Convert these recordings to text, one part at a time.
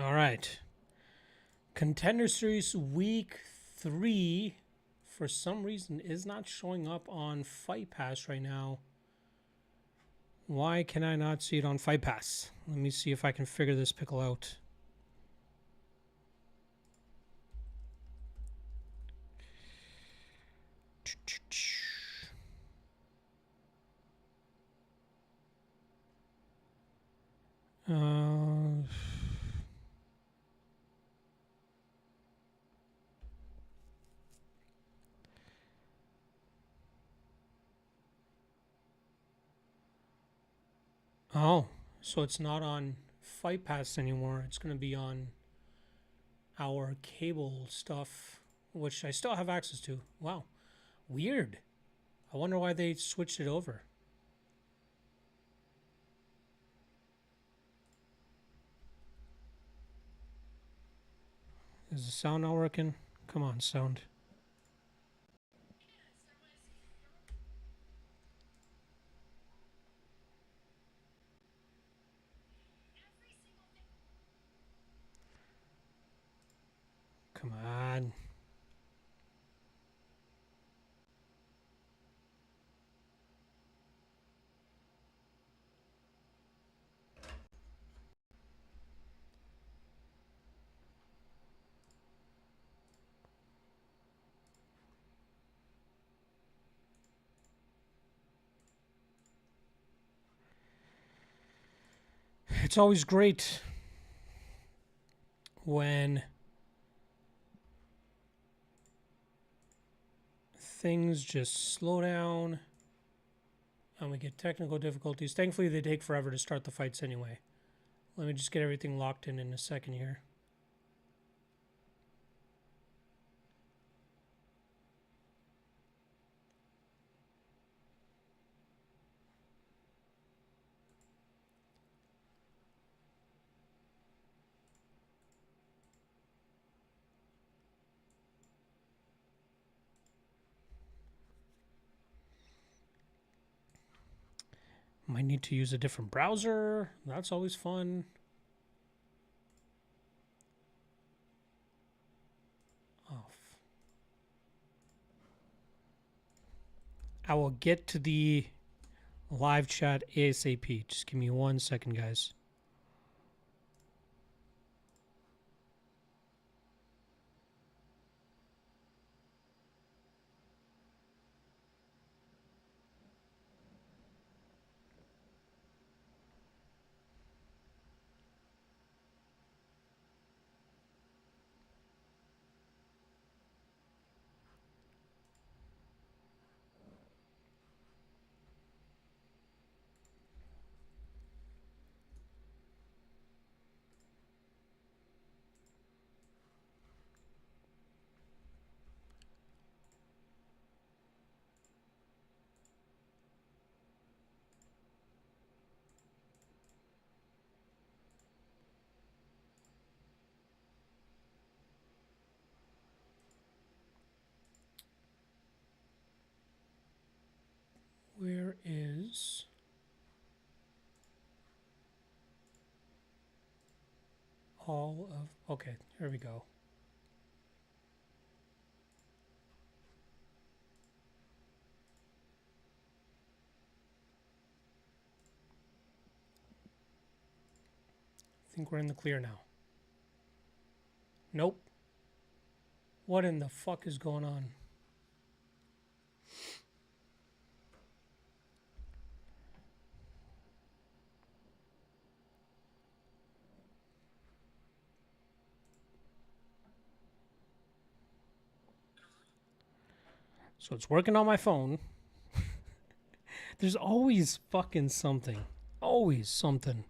All right. Contender Series Week 3, for some reason, is not showing up on Fight Pass right now. Why can I not see it on Fight Pass? Let me see if I can figure this pickle out. Uh, oh, so it's not on Fight Pass anymore. It's going to be on our cable stuff, which I still have access to. Wow, weird. I wonder why they switched it over. Is the sound not working? Come on, sound. Come on. It's always great when things just slow down and we get technical difficulties. Thankfully, they take forever to start the fights anyway. Let me just get everything locked in a second here. Might need to use a different browser. That's always fun. Oh. I will get to the live chat ASAP. Just give me 1 second, guys. Where is all of... Okay, here we go. I think we're in the clear now. Nope. What in the fuck is going on? So it's working on my phone. There's always fucking something. Always something.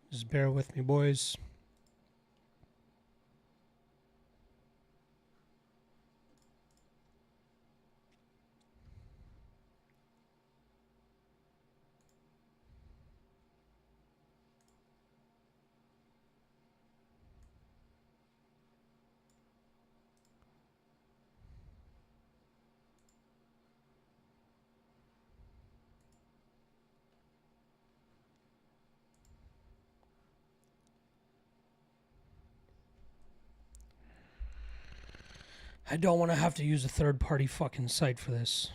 Just bear with me, boys. I don't want to have to use a third-party fucking site for this.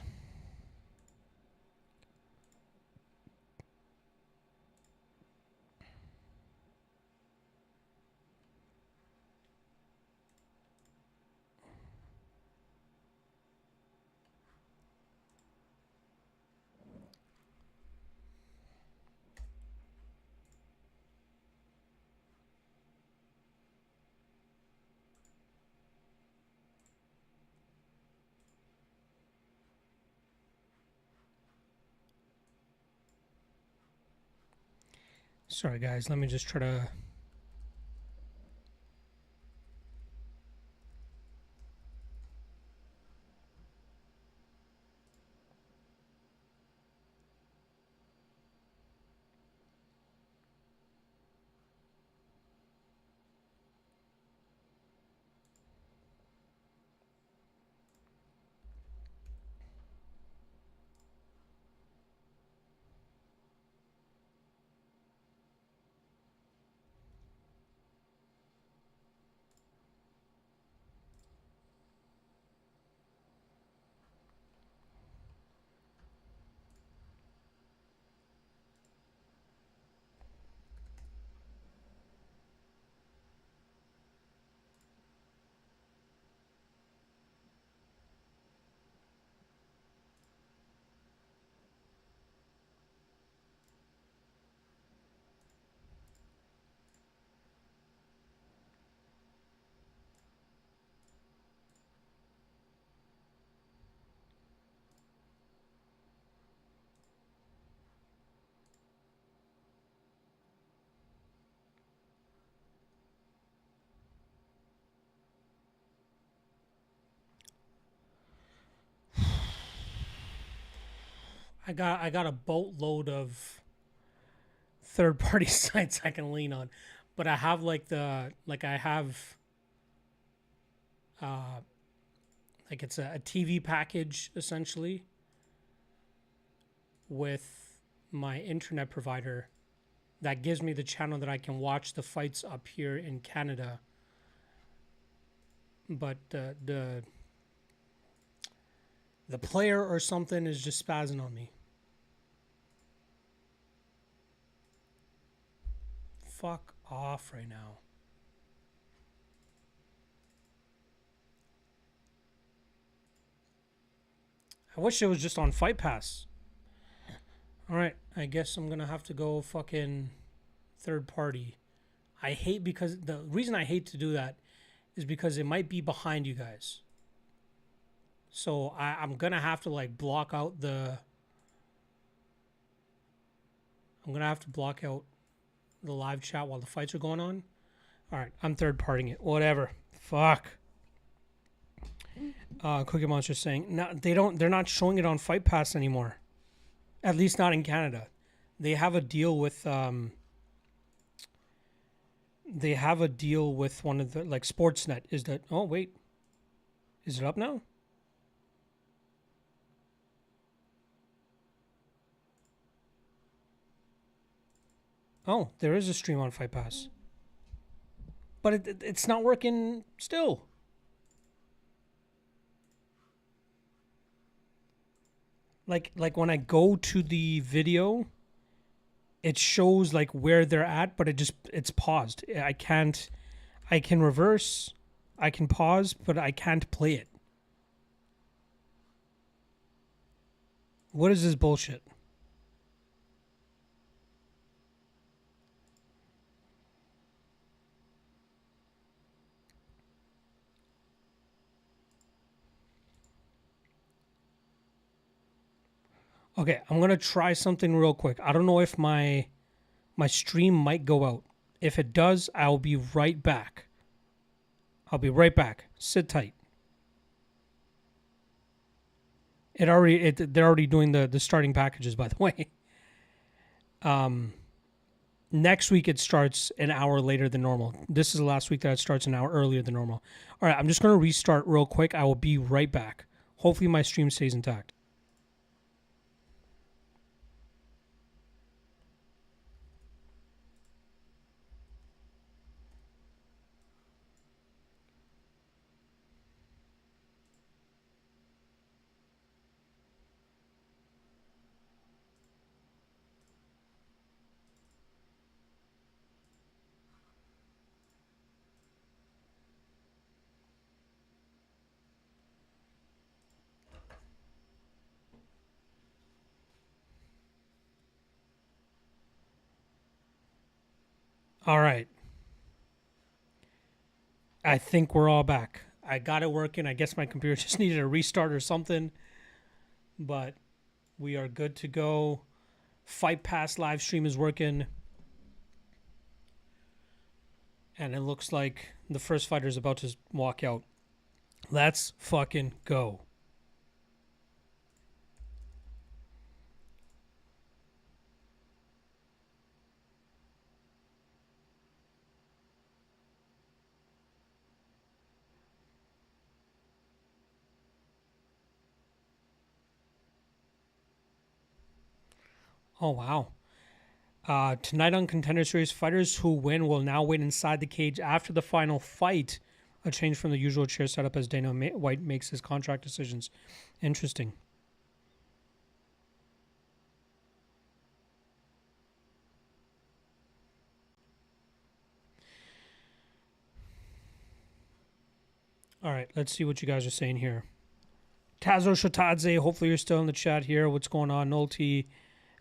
Sorry, guys. Let me just try to... I got a boatload of third-party sites I can lean on, but I have I have like it's a TV package essentially with my internet provider that gives me the channel that I can watch the fights up here in Canada. But the player or something is just spazzing on me. Fuck off right now. I wish it was just on Fight Pass. Alright, I guess I'm gonna have to go fucking third party. I hate because the reason I hate to do that is because it might be behind you guys. So I'm gonna have to like block out the... I'm gonna have to block out the live chat while the fights are going on. Alright, I'm third partying it. Whatever. Fuck. Cookie Monster saying no, they're not showing it on Fight Pass anymore. At least not in Canada. They have a deal with one of the like Sportsnet. Is that... Oh wait. Is it up now? Oh, there is a stream on Fight Pass. But it's not working still. Like when I go to the video, it shows like where they're at, but it's paused. I can reverse, I can pause, but I can't play it. What is this bullshit? Okay, I'm gonna try something real quick. I don't know if my stream might go out. If it does, I'll be right back. I'll be right back. Sit tight. They're already doing the starting packages, by the way. Next week it starts an hour later than normal. This is the last week that it starts an hour earlier than normal. All right, I'm just gonna restart real quick. I will be right back. Hopefully my stream stays intact. All right. I think we're all back. I got it working. I guess my computer just needed a restart or something, but we are good to go. Fight Pass live stream is working, and it looks like the first fighter is about to walk out. Let's fucking go. Oh, wow. Tonight on Contender Series, fighters who win will now wait inside the cage after the final fight. A change from the usual chair setup as Dana White makes his contract decisions. Interesting. All right, let's see what you guys are saying here. Tazo Shotadze, hopefully you're still in the chat here. What's going on? Nolty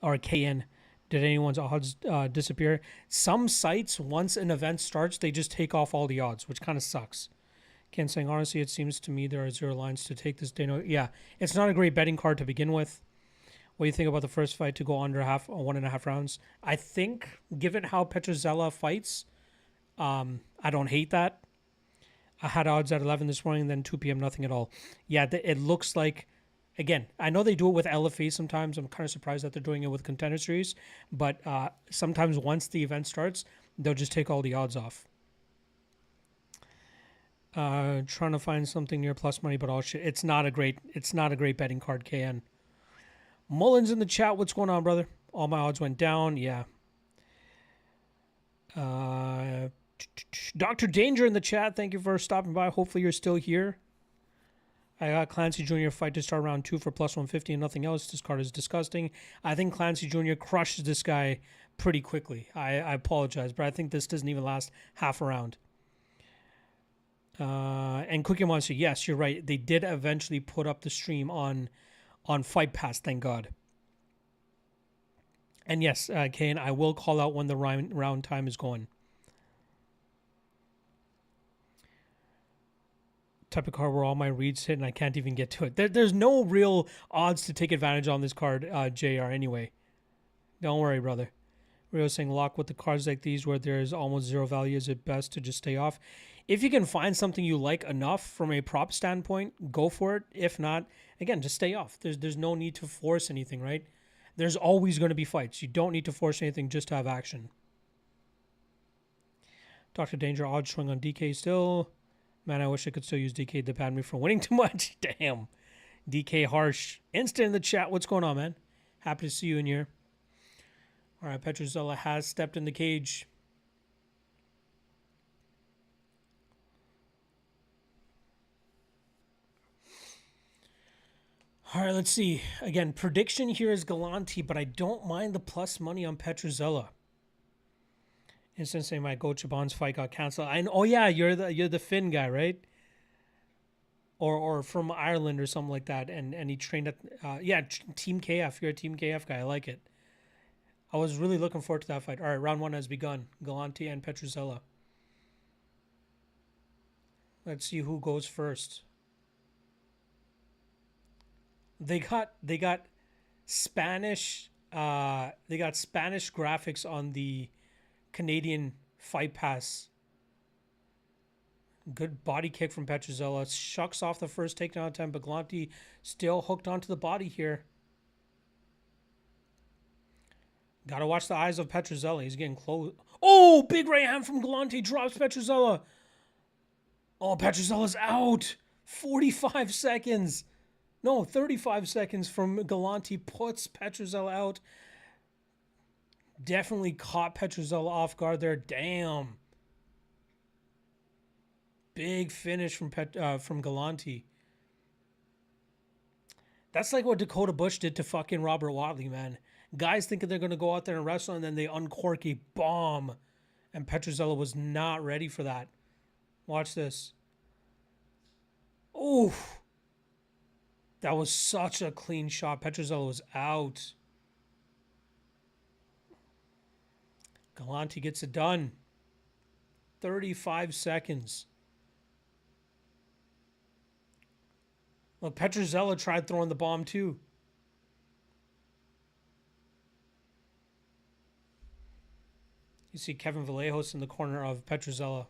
or KN. Did anyone's odds disappear? Some sites, once an event starts, they just take off all the odds, which kind of sucks. Ken saying, honestly, it seems to me there are zero lines to take this Dano. Yeah, it's not a great betting card to begin with. What do you think about the first fight to go under 1.5 rounds? I think, given how Petrozella fights, I don't hate that. I had odds at 11 this morning, then 2 p.m., nothing at all. Yeah, it looks like, again, I know they do it with LFA sometimes. I'm kind of surprised that they're doing it with Contender Series. But sometimes once the event starts, they'll just take all the odds off. Trying to find something near plus money, but all shit. It's not a great betting card, KN. Mullins in the chat. What's going on, brother? All my odds went down. Yeah. Dr. Danger in the chat. Thank you for stopping by. Hopefully you're still here. I got Clancy Jr. fight to start round 2 for plus 150 and nothing else. This card is disgusting. I think Clancy Jr. crushes this guy pretty quickly. I apologize, but I think this doesn't even last half a round. And Cookie Monster, yes, you're right. They did eventually put up the stream on Fight Pass, thank God. And yes, Kane, I will call out when the round time is going. Type of card where all my reads hit and I can't even get to it. There's no real odds to take advantage on this card, JR, anyway. Don't worry, brother. Rio saying lock with the cards like these where there's almost zero value. Is it best to just stay off? If you can find something you like enough from a prop standpoint, go for it. If not, again, just stay off. There's no need to force anything, right? There's always going to be fights. You don't need to force anything just to have action. Dr. Danger, odds showing on DK still. Man, I wish I could still use DK to ban me for winning too much. Damn. DK harsh. Instant in the chat. What's going on, man? Happy to see you in here. All right, Petrozella has stepped in the cage. All right, let's see. Again, prediction here is Galante, but I don't mind the plus money on Petrozella. Instant saying my Go Chabon's fight got canceled. Oh yeah, you're the Finn guy, right? Or from Ireland or something like that. And he trained at Team KF. You're a Team KF guy. I like it. I was really looking forward to that fight. All right, round 1 has begun. Galante and Petrozella. Let's see who goes first. They got Spanish Spanish graphics on the Canadian Fight Pass. Good body kick from Petrozella. Shucks off the first takedown attempt, but Galante still hooked onto the body here. Gotta watch the eyes of Petrozella. He's getting close. Oh, big right hand from Galante drops Petrozella. Oh, Petrozella's out. 45 seconds. No, 35 seconds from Galante puts Petrozella out. Definitely caught Petrozella off guard there. Damn. Big finish from Galante. That's like what Dakota Bush did to fucking Robert Watley, man. Guys thinking they're going to go out there and wrestle, and then they uncork a bomb. And Petrozella was not ready for that. Watch this. Oof. That was such a clean shot. Petrozella was out. Galante gets it done. 35 seconds. Well, Petruzella tried throwing the bomb too. You see Kevin Vallejos in the corner of Petruzella.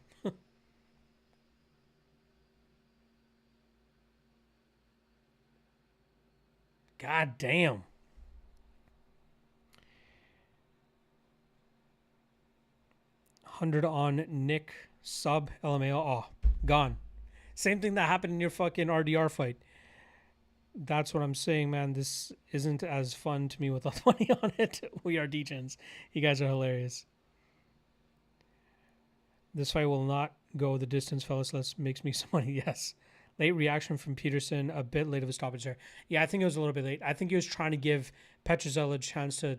God damn. $100 on Nick sub LMAO. Oh, gone. Same thing that happened in your fucking RDR fight. That's what I'm saying, man. This isn't as fun to me without money on it. We are degens. You guys are hilarious. This fight will not go the distance, fellas. Let's makes me some money. Yes. Late reaction from Peterson. A bit late of a stoppage there. Yeah, I think it was a little bit late. I think he was trying to give Petruzella a chance to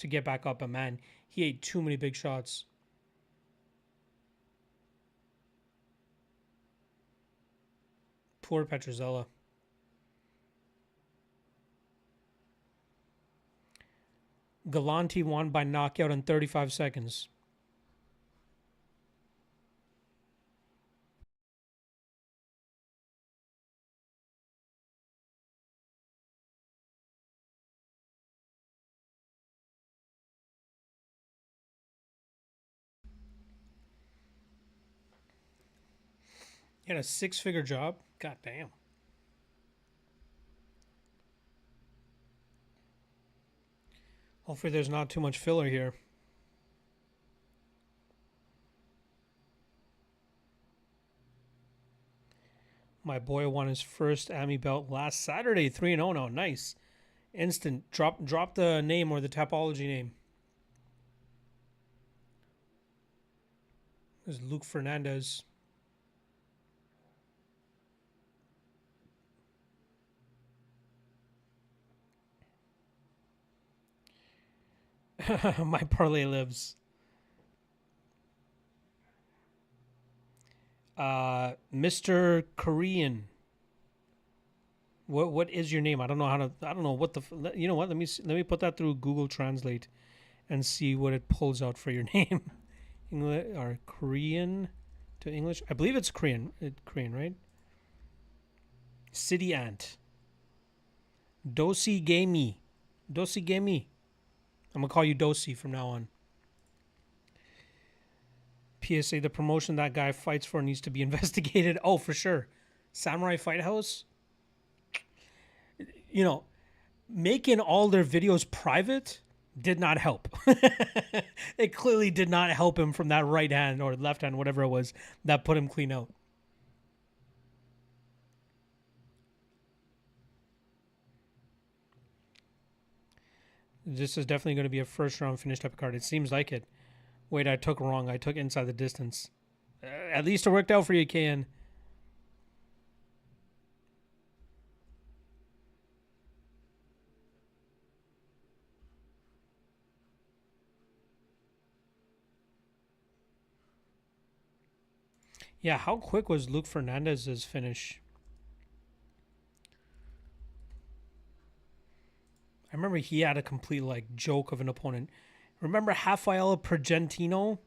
get back up. But, man, he ate too many big shots. Poor Petruzella. Galante won by knockout in 35 seconds. He had a 6-figure job. God damn. Hopefully there's not too much filler here. My boy won his first AMI belt last Saturday. 3-0 now. Nice. Instant. Drop the name or the topology name. This is Luke Fernandez. My parlay lives. Mr. Korean. What is your name? I don't know how to. I don't know what the. You know what? Let me put that through Google Translate, and see what it pulls out for your name. English or Korean to English. I believe it's Korean. Korean, right? City Ant. Dosi Gamey. Dosi Gamey. I'm gonna call you Dosi from now on. PSA: the promotion that guy fights for needs to be investigated. Oh, for sure. Samurai Fight House. You know, making all their videos private did not help. It clearly did not help him from that right hand or left hand, whatever it was, that put him clean out. This is definitely going to be a first round finish type of card. It seems like it. Wait, I took wrong. I took inside the distance. At least it worked out for you, KN. Yeah, how quick was Luke Fernandez's finish? I remember he had a complete like joke of an opponent. Remember Rafael Pergentino?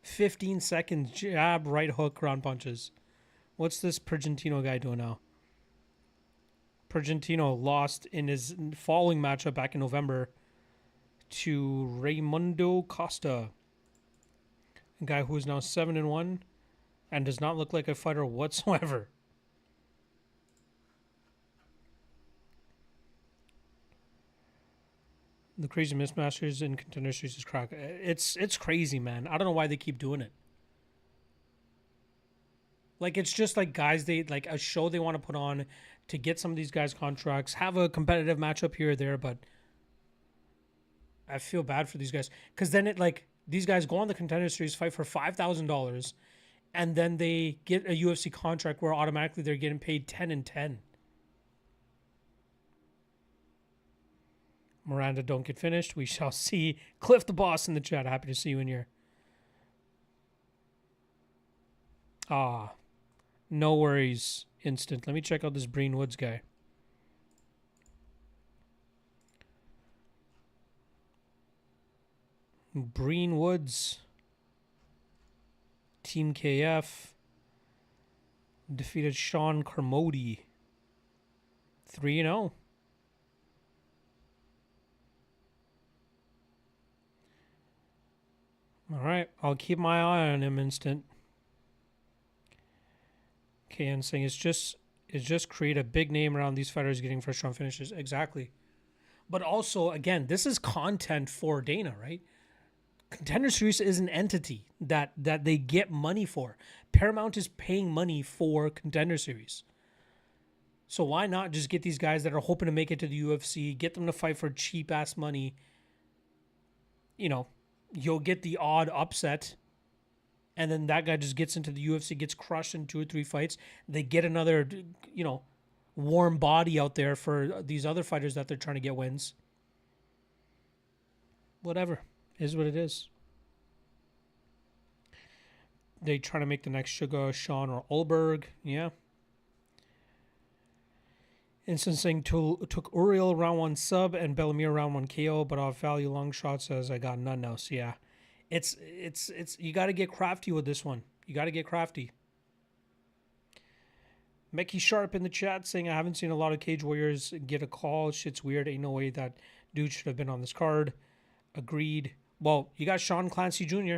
15 seconds, jab, right hook, ground punches. What's this Pergentino guy doing now? Pergentino lost in his following matchup back in November to Raimundo Costa, a guy who is now 7-1 and does not look like a fighter whatsoever. The crazy mismatches in Contender Series is crack. It's crazy, man. I don't know why they keep doing it. Like, it's just like guys, they like a show they want to put on to get some of these guys contracts, have a competitive matchup here or there, but I feel bad for these guys because then it like these guys go on the Contender Series, fight for $5,000, and then they get a UFC contract where automatically they're getting paid 10 and 10. Miranda, don't get finished. We shall see. Cliff the Boss in the chat. Happy to see you in here. Ah, no worries. Instant. Let me check out this Breen Woods guy. Breen Woods. Team KF defeated Sean Carmody 3-0. All right, I'll keep my eye on him instant. KN saying it's just create a big name around these fighters getting first round finishes. Exactly. But also, again, this is content for Dana, right? Contender Series is an entity that they get money for. Paramount is paying money for Contender Series. So why not just get these guys that are hoping to make it to the UFC, get them to fight for cheap ass money? You know, you'll get the odd upset, and then that guy just gets into the UFC, gets crushed in 2 or 3 fights. They get another, warm body out there for these other fighters that they're trying to get wins. Whatever. Is what it is. They try to make the next Sugar, Sean, or Ulberg. Yeah. Instant saying took Uriel round 1 sub and Bellamir round 1 KO, but off value long shot says I got none else. Yeah. It's you got to get crafty with this one. You got to get crafty. Mickey Sharp in the chat saying I haven't seen a lot of Cage Warriors get a call. Shit's weird. Ain't no way that dude should have been on this card. Agreed. Well, you got Sean Clancy Jr.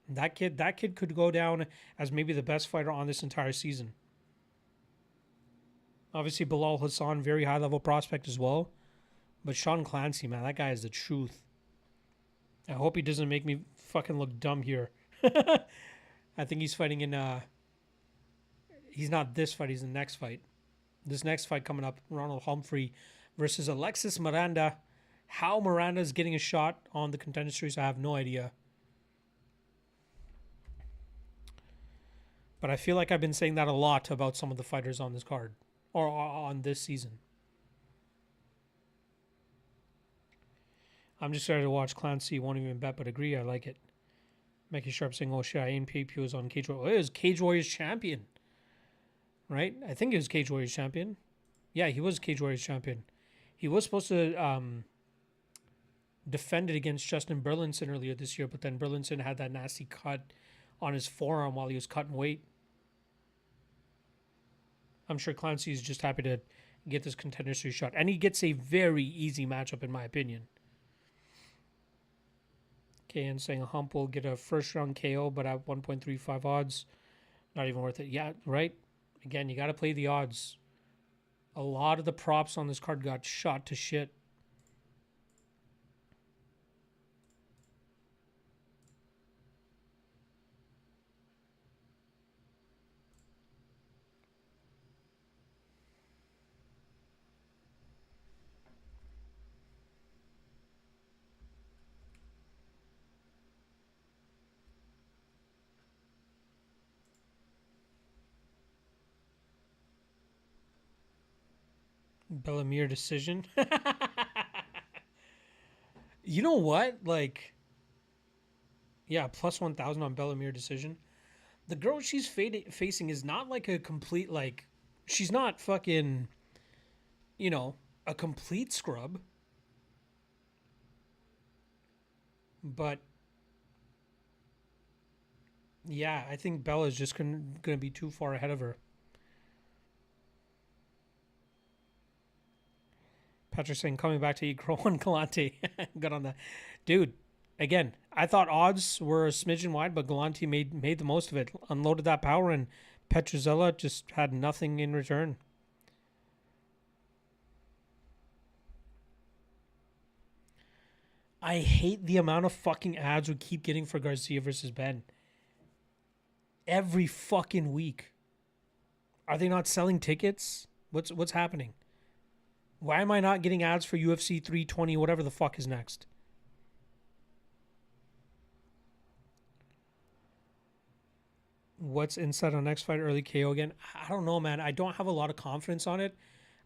That kid could go down as maybe the best fighter on this entire season. Obviously, Bilal Hassan, very high-level prospect as well. But Sean Clancy, man, that guy is the truth. I hope he doesn't make me fucking look dumb here. I think he's fighting in... he's not this fight, he's the next fight. This next fight coming up, Ronald Humphrey versus Alexis Miranda. How Miranda is getting a shot on the Contender Series, I have no idea. But I feel like I've been saying that a lot about some of the fighters on this card. Or on this season. I'm just starting to watch Clancy. Won't even bet, but agree. I like it. Mickey Sharp saying, oh shit, I ain't paid was on Cage Warriors. Oh, it was Cage Warriors champion. Right? I think it was Cage Warriors champion. Yeah, he was Cage Warriors champion. He was supposed to defend it against Justin Burlinson earlier this year, but then Burlinson had that nasty cut on his forearm while he was cutting weight. I'm sure Clancy is just happy to get this Contender Series shot. And he gets a very easy matchup, in my opinion. KN saying Hump will get a first-round KO, but at 1.35 odds. Not even worth it. Yeah, right? Again, you got to play the odds. A lot of the props on this card got shot to shit. Bellamir decision. You know what? Like, yeah, plus 1,000 on Bellamir decision. The girl she's facing is not like a complete, like, she's not fucking, a complete scrub. But, yeah, I think Bella's just going to be too far ahead of her. Patrick saying, coming back to eat Crow and Galante. Good on that. Dude, again, I thought odds were a smidgen wide, but Galante made the most of it. Unloaded that power, and Petruzella just had nothing in return. I hate the amount of fucking ads we keep getting for Garcia versus Ben. Every fucking week. Are they not selling tickets? What's happening? Why am I not getting ads for UFC 320, whatever the fuck is next? What's inside on next fight? Early KO again? I don't know, man. I don't have a lot of confidence on it.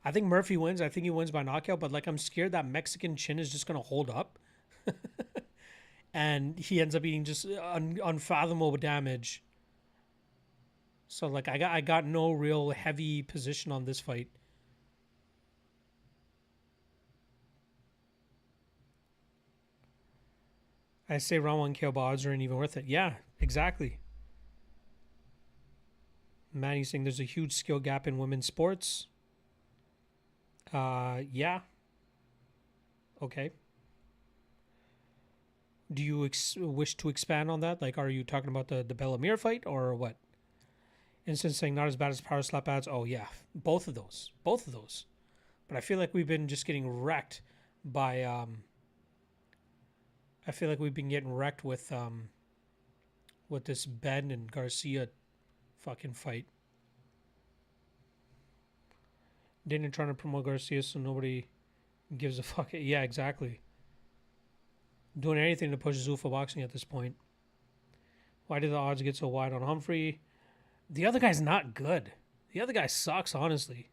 I think Murphy wins. I think he wins by knockout, but like I'm scared that Mexican chin is just going to hold up. And he ends up eating just unfathomable damage. So like I got no real heavy position on this fight. I say round 1 KO odds aren't even worth it. Yeah, exactly. Manny's saying there's a huge skill gap in women's sports. Yeah. Okay. Do you wish to expand on that? Like, are you talking about the Bellamere fight or what? Instant saying not as bad as power slap ads. Oh yeah, both of those. Both of those. But I feel like we've been just getting wrecked by I feel like we've been getting wrecked with this Ben and Garcia fucking fight. Dana trying to promote Garcia so nobody gives a fuck. Yeah, exactly. Doing anything to push Zuffa boxing at this point. Why did the odds get so wide on Humphrey? The other guy's not good. The other guy sucks, honestly.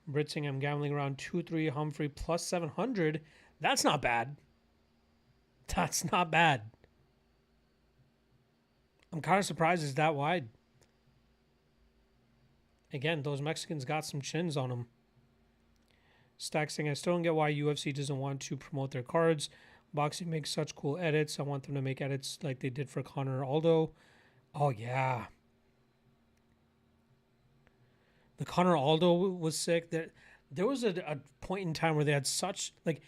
Britzing, I'm gambling around 2-3 Humphrey plus 700. That's not bad. That's not bad. I'm kind of surprised it's that wide. Again, those Mexicans got some chins on them. Stack saying, I still don't get why UFC doesn't want to promote their cards. Boxing makes such cool edits. I want them to make edits like they did for Conor Aldo. Oh, yeah. The Conor Aldo was sick. There was a point in time where they had such, like,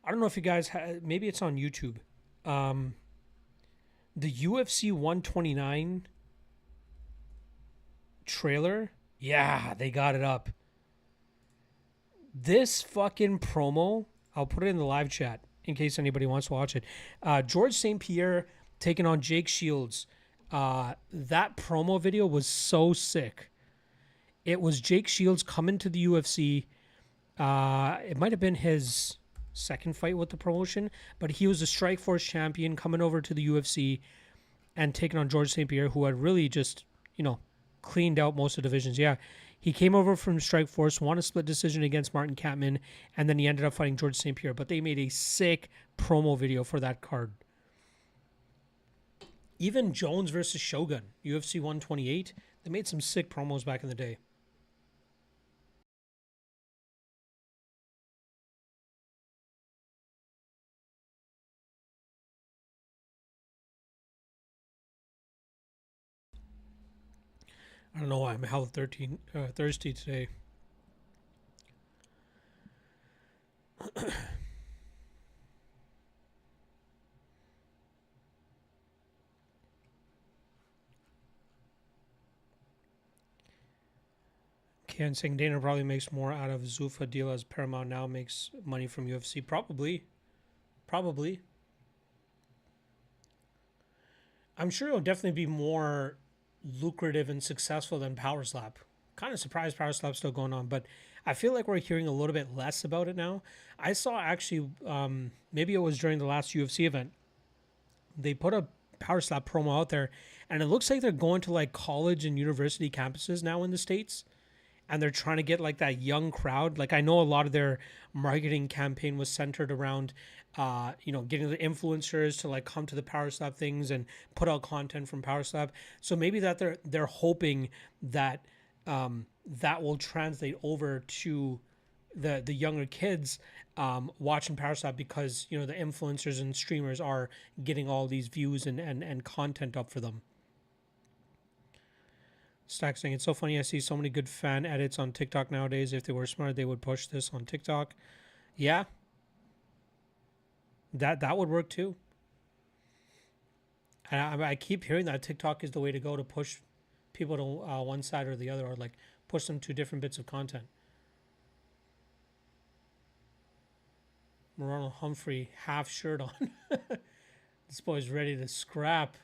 I don't know if you guys had, maybe it's on YouTube. The UFC 129 trailer. Yeah, they got it up. This fucking promo, I'll put it in the live chat in case anybody wants to watch it. George St. Pierre taking on Jake Shields. That promo video was so sick. It was Jake Shields coming to the UFC. It might have been his second fight with the promotion, but he was a Strikeforce champion coming over to the UFC and taking on George St. Pierre, who had really just, cleaned out most of the divisions. Yeah, he came over from Strikeforce, won a split decision against Martin Kampmann, and then he ended up fighting George St. Pierre. But they made a sick promo video for that card. Even Jones versus Shogun, UFC 128, they made some sick promos back in the day. I don't know why I'm hella thirsty today. Ken saying Dana probably makes more out of Zuffa deal as Paramount now makes money from UFC. Probably. I'm sure it'll definitely be more lucrative and successful than Power Slap. Kind of surprised Power Slap's still going on, but I feel like we're hearing a little bit less about it now. I saw actually, maybe it was during the last UFC event, they put a Power Slap promo out there, and it looks like they're going to like college and university campuses now in the States, and they're trying to get like that young crowd. Like I know a lot of their marketing campaign was centered around getting the influencers to like come to the Power Slap things and put out content from Power Slap. So maybe that they're hoping that that will translate over to the younger kids watching Power Slap, because the influencers and streamers are getting all these views and content up for them. Stack saying, it's so funny I see so many good fan edits on TikTok nowadays. If they were smart, they would push this on TikTok. Yeah. That would work too. And I keep hearing that TikTok is the way to go to push people to one side or the other, or like push them to different bits of content. Ronald Humphrey, half shirt on. This boy's ready to scrap.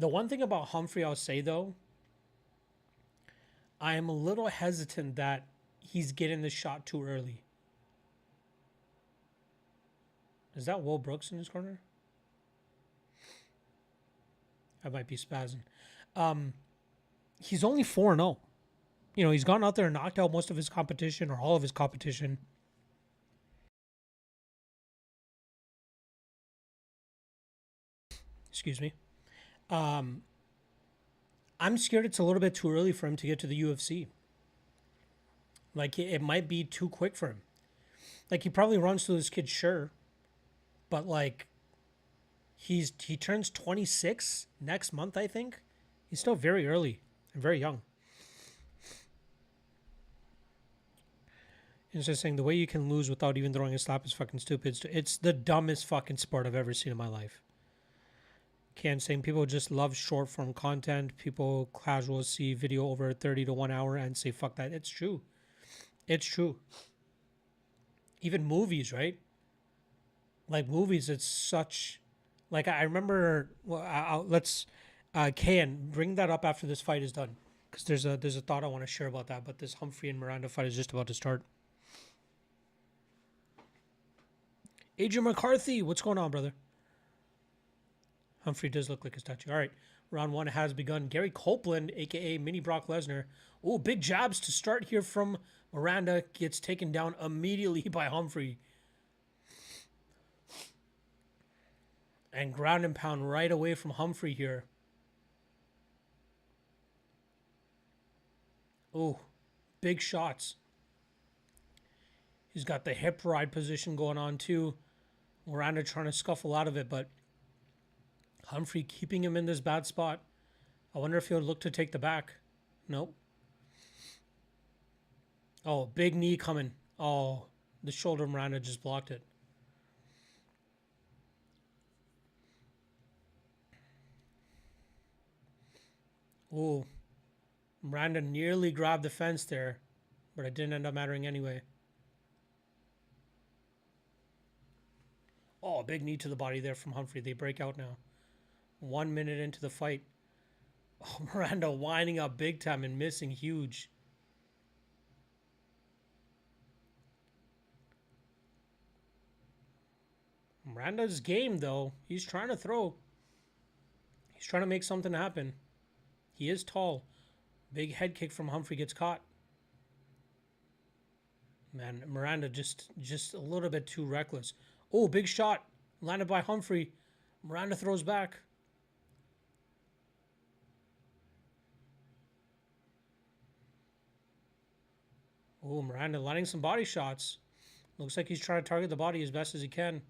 The one thing about Humphrey I'll say, though, I am a little hesitant that he's getting the shot too early. Is that Will Brooks in his corner? I might be spazzing. He's only 4-0. He's gone out there and knocked out most of his competition, or all of his competition. Excuse me. I'm scared it's a little bit too early for him to get to the UFC. Like, it might be too quick for him. Like, he probably runs through this kid, sure. But, like, he turns 26 next month, I think. He's still very early and very young. It's just saying the way you can lose without even throwing a slap is fucking stupid. It's the dumbest fucking sport I've ever seen in my life. Can't saying people just love short form content. People casual see video over 30 to 1 hour and say fuck that. It's true. It's true. Even movies, right? Like movies, it's such. Like I remember. Well, let's. Kan, bring that up after this fight is done, because there's a thought I want to share about that. But this Humphrey and Miranda fight is just about to start. Adrian McCarthy, what's going on, brother? Humphrey does look like a statue. All right, round one has begun. Gary Copeland, aka Mini Brock Lesnar. Oh, big jabs to start here from Miranda. Gets taken down immediately by Humphrey. And ground and pound right away from Humphrey here. Oh, big shots. He's got the hip ride position going on too. Miranda trying to scuffle out of it, but Humphrey keeping him in this bad spot. I wonder if he'll look to take the back. Nope. Oh, big knee coming. Oh, the shoulder of Miranda just blocked it. Oh, Miranda nearly grabbed the fence there, but it didn't end up mattering anyway. Oh, big knee to the body there from Humphrey. They break out now. 1 minute into the fight. Oh, Miranda winding up big time and missing huge. Miranda's game, though. He's trying to throw. He's trying to make something happen. He is tall. Big head kick from Humphrey gets caught. Man, Miranda just a little bit too reckless. Oh, big shot. Landed by Humphrey. Miranda throws back. Oh, Miranda landing some body shots. Looks like he's trying to target the body as best as he can.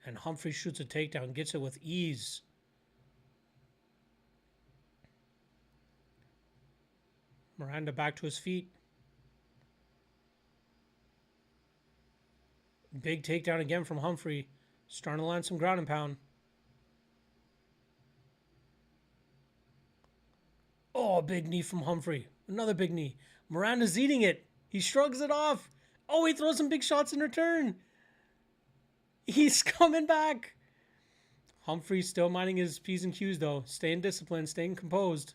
And Humphrey shoots a takedown, gets it with ease. Miranda back to his feet. Big takedown again from Humphrey. Starting to land some ground and pound. Oh, big knee from Humphrey. Another big knee. Miranda's eating it. He shrugs it off. Oh, he throws some big shots in return. He's coming back. Humphrey still minding his P's and Q's, though. Staying disciplined, staying composed.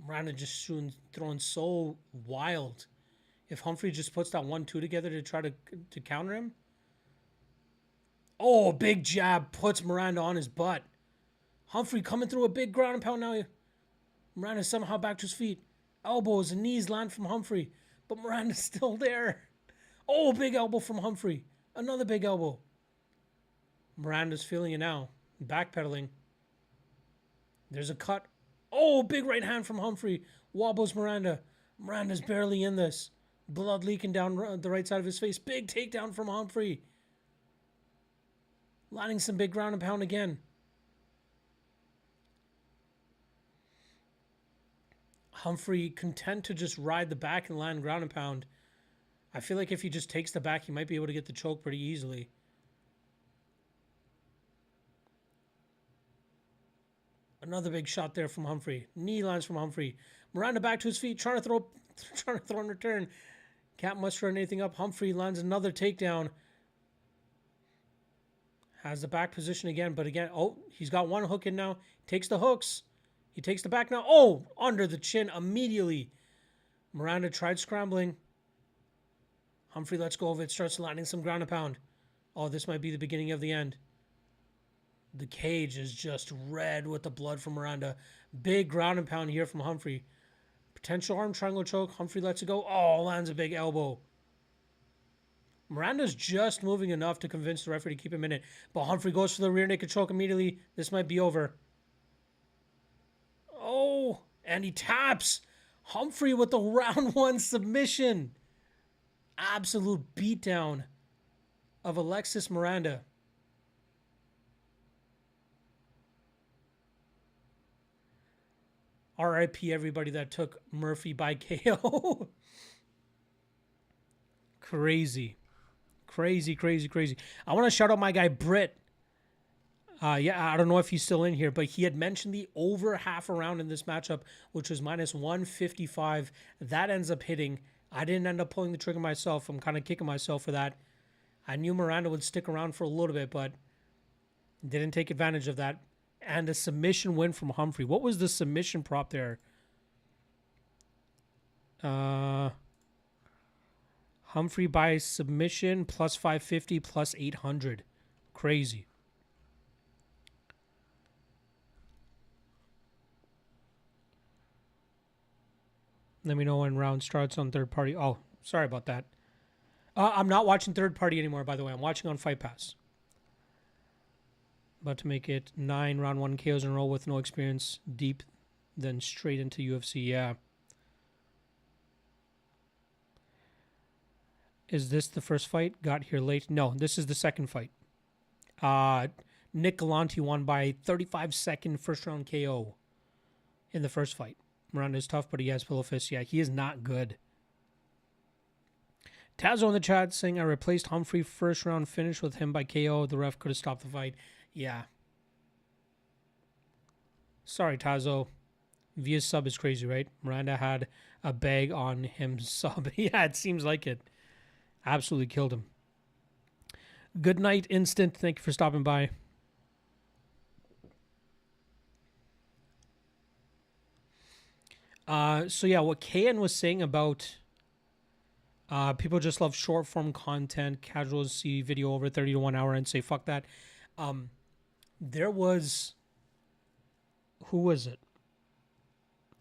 Miranda just throwing so wild. If Humphrey just puts that 1-2 together to try to counter him. Oh, big jab puts Miranda on his butt. Humphrey coming through a big ground and pound now. Miranda somehow back to his feet. Elbows and knees land from Humphrey. But Miranda's still there. Oh, big elbow from Humphrey. Another big elbow. Miranda's feeling it now. Backpedaling. There's a cut. Oh, big right hand from Humphrey. Wobbles Miranda. Miranda's barely in this. Blood leaking down the right side of his face. Big takedown from Humphrey. Landing some big ground and pound again. Humphrey content to just ride the back and land ground and pound. I feel like if he just takes the back, he might be able to get the choke pretty easily. Another big shot there from Humphrey. Knee lands from Humphrey. Miranda back to his feet, trying to throw in return. Can't muster anything up. Humphrey lands another takedown. Has the back position again, but again, oh, he's got one hook in now. Takes the hooks. He takes the back now. Oh, under the chin immediately. Miranda tried scrambling. Humphrey lets go of it, starts landing some ground and pound. Oh, this might be the beginning of the end. The cage is just red with the blood from Miranda. Big ground and pound here from Humphrey. Potential arm triangle choke. Humphrey lets it go. Oh, lands a big elbow. Miranda's just moving enough to convince the referee to keep him in it. But Humphrey goes for the rear naked choke immediately. This might be over. Oh, and he taps. Humphrey with the round one submission. absolute beatdown of Alexis Miranda. RIP everybody that took Murphy by KO. Crazy. Crazy, crazy, crazy. I want to shout out my guy Britt. Yeah, I don't know if he's still in here, but he had mentioned the over half a round in this matchup, which was minus 155. That ends up hitting. I didn't end up pulling the trigger myself. I'm kind of kicking myself for that. I knew Miranda would stick around for a little bit, but didn't take advantage of that. And a submission win from Humphrey. What was the submission prop there? Humphrey by submission plus 550 plus 800. Crazy. Let me know when round starts on third party. Oh, sorry about that. I'm not watching third party anymore, by the way. I'm watching on Fight Pass. About to make it 9 round 1 KOs in a row with no experience. Deep, then straight into UFC. Yeah. Is this the first fight? Got here late. No, this is the second fight. Nick Galante won by 35-second first round KO in the first fight. Miranda is tough, but he has pillow fists. Yeah, he is not good. Tazo in the chat saying I replaced Humphrey first round finish with him by KO. The ref could have stopped the fight. Yeah. Sorry, Tazo. Via's sub is crazy, right? Miranda had a bag on him sub. Yeah, it seems like it. Absolutely killed him. Good night, Instant. Thank you for stopping by. So yeah, what KN was saying about people just love short form content, casuals see video over 30 to 1 hour and say fuck that. There was, who was it?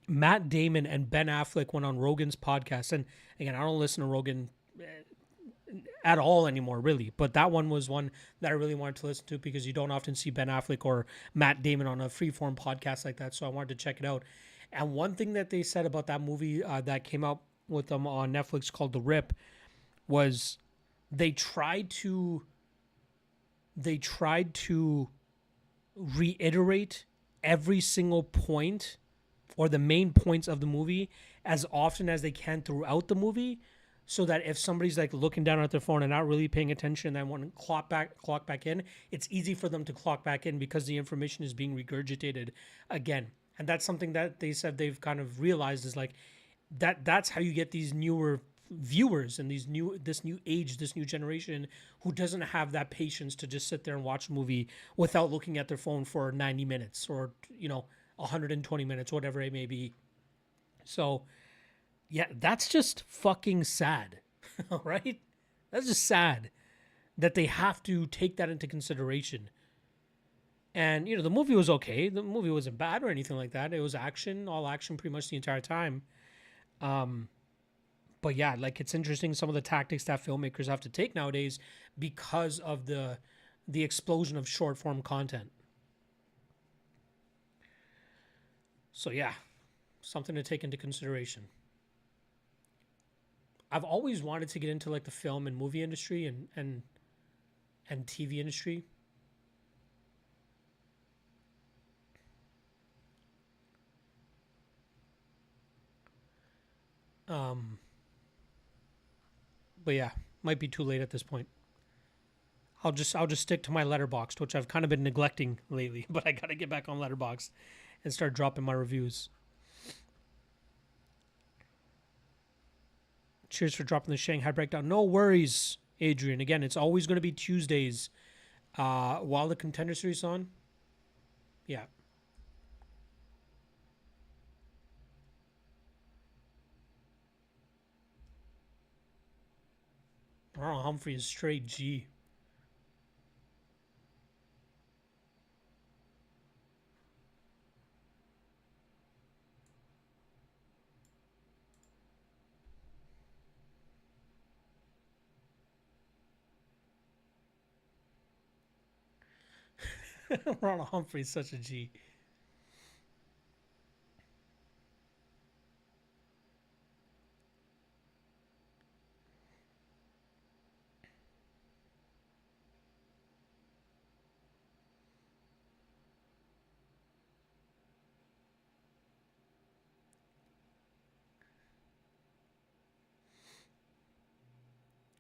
Matt Damon and Ben Affleck went on Rogan's podcast, and again, I don't listen to Rogan at all anymore, really. But that one was one that I really wanted to listen to because you don't often see Ben Affleck or Matt Damon on a freeform podcast like that. So I wanted to check it out. And one thing that they said about that movie that came out with them on Netflix called The Rip was they tried to reiterate every single point or the main points of the movie as often as they can throughout the movie, so that if somebody's like looking down at their phone and not really paying attention and want to clock back in, it's easy for them to clock back in because the information is being regurgitated again. And that's something that they said they've kind of realized is like that's how you get these newer viewers and this new age, this new generation who doesn't have that patience to just sit there and watch a movie without looking at their phone for 90 minutes or 120 minutes, whatever it may be. So yeah, that's just fucking sad. Right? That's just sad that they have to take that into consideration. And the movie was okay. The movie wasn't bad or anything like that. It was action, all action pretty much the entire time. But yeah, like it's interesting some of the tactics that filmmakers have to take nowadays because of the explosion of short form content. So yeah, something to take into consideration. I've always wanted to get into like the film and movie industry and TV industry. But yeah, might be too late at this point. I'll just stick to my Letterboxd, which I've kind of been neglecting lately, but I got to get back on Letterboxd and start dropping my reviews. Cheers for dropping the Shanghai breakdown. No worries, Adrian. Again, it's always going to be Tuesdays while the Contender Series is on. Yeah. Ronald Humphrey is straight G. Ronald Humphrey is such a G.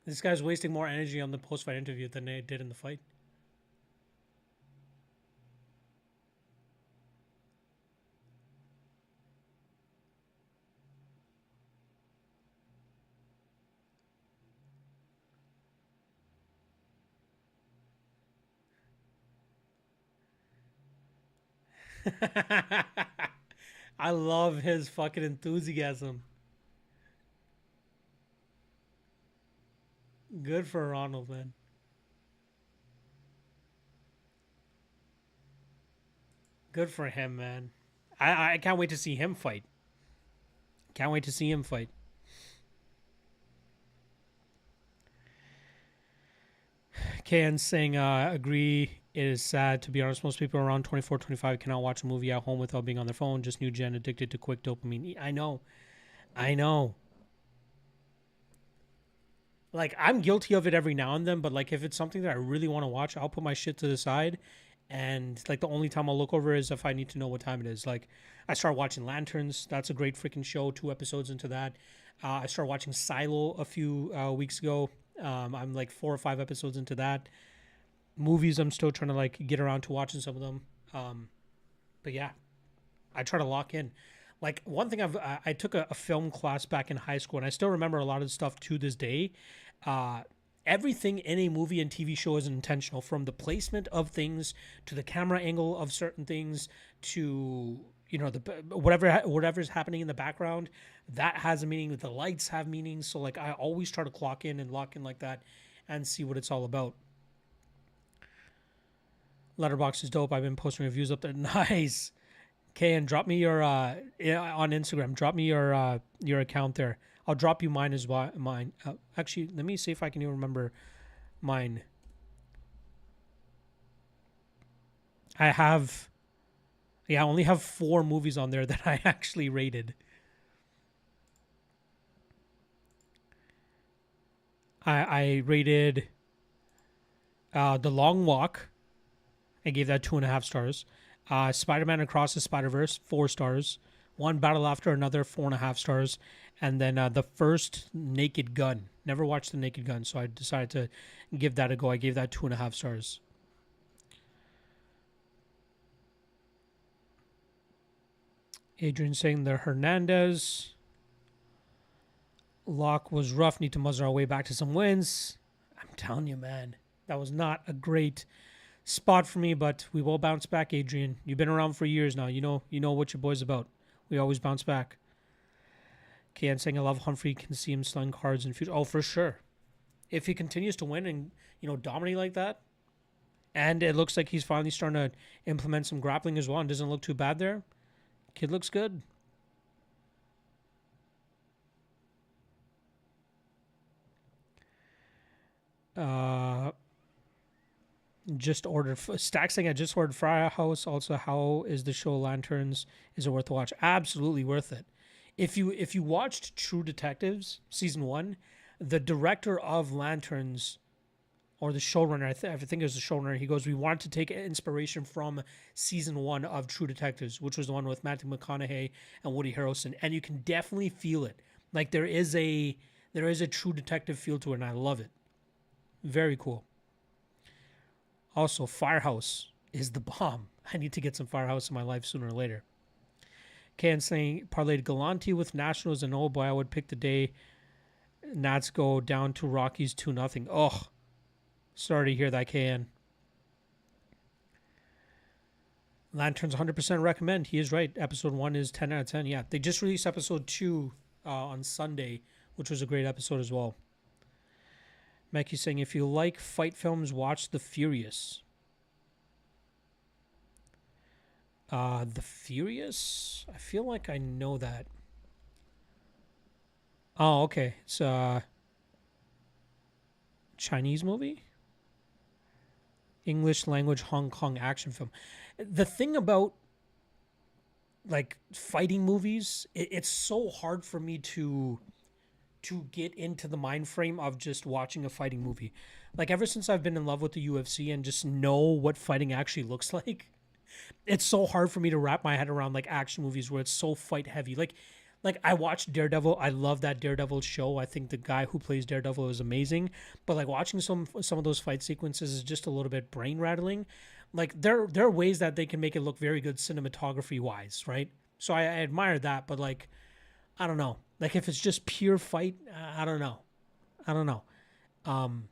This guy's wasting more energy on the post-fight interview than they did in the fight. I love his fucking enthusiasm. Good for Ronald, man. Good for him, man. I can't wait to see him fight. Can't wait to see him fight. Can saying, agree. It is sad. To be honest, most people around 24, 25 cannot watch a movie at home without being on their phone. Just new gen addicted to quick dopamine. I know. I know. Like, I'm guilty of it every now and then, but like, if it's something that I really want to watch, I'll put my shit to the side. And like, the only time I'll look over is if I need to know what time it is. Like, I start watching Lanterns. That's a great freaking show. 2 episodes into that. I started watching Silo a few weeks ago. I'm like 4 or 5 episodes into that. Movies, I'm still trying to like get around to watching some of them. But yeah, I try to lock in. Like, one thing I took a film class back in high school, and I still remember a lot of the stuff to this day. Uh, Everything in a movie and TV show is intentional, from the placement of things to the camera angle of certain things to, you know, the whatever's happening in the background, that has a meaning. The lights have meanings. So like, I always try to clock in and lock in like that and see what it's all about. Letterbox is dope. I've been posting reviews up there. Nice. Okay, and drop me your on Instagram. Drop me your account there. I'll drop you mine as well. Mine. Actually, let me see if I can even remember mine. I have, yeah, I only have 4 movies on there that I actually rated. I rated The Long Walk. I gave that 2.5 stars. Spider-Man Across the Spider-Verse, 4 stars. One Battle After Another, 4.5 stars. And then the first Naked Gun. Never watched the Naked Gun, so I decided to give that a go. I gave that 2.5 stars. Adrian saying the Hernandez lock was rough. Need to muzzle our way back to some wins. I'm telling you, man, that was not a great spot for me, but we will bounce back, Adrian. You've been around for years now. You know what your boy's about. We always bounce back. Kian saying I love Humphrey. Can see him selling cards in future. Oh, for sure. If he continues to win and dominate like that, and it looks like he's finally starting to implement some grappling as well, and doesn't look too bad there. Kid looks good. Just ordered Stack saying I just ordered Firehouse. Also, how is the show Lanterns? Is it worth the watch? Absolutely worth it. If you watched True Detectives season 1, the director of Lanterns, or the showrunner, I think it was the showrunner, he goes, we wanted to take inspiration from season 1 of True Detectives, which was the one with Matthew McConaughey and Woody Harrelson, and you can definitely feel it. Like, there is a True Detective feel to it, and I love it. Very cool. Also, Firehouse is the bomb. I need to get some Firehouse in my life sooner or later. Ken saying parlayed Galante with Nationals, and oh boy, I would pick the day Nats go down to Rockies 2-0. Oh, sorry to hear that, Ken. Lanterns 100% recommend. He is right. Episode 1 is 10 out of 10. Yeah, they just released episode 2 on Sunday, which was a great episode as well. Mackie saying, if you like fight films, watch The Furious. The Furious? I feel like I know that. Oh, okay. It's a Chinese movie? English language Hong Kong action film. The thing about like fighting movies, it's so hard for me to get into the mind frame of just watching a fighting movie. Like, ever since I've been in love with the UFC and just know what fighting actually looks like, it's so hard for me to wrap my head around like action movies where it's so fight heavy. Like Like I watched Daredevil. I love that Daredevil show. I think the guy who plays Daredevil is amazing. But like watching some of those fight sequences is just a little bit brain rattling. Like there are ways that they can make it look very good cinematography wise, right? So I admire that. But like I don't know. Like if it's just pure fight, I don't know. I don't know. Um,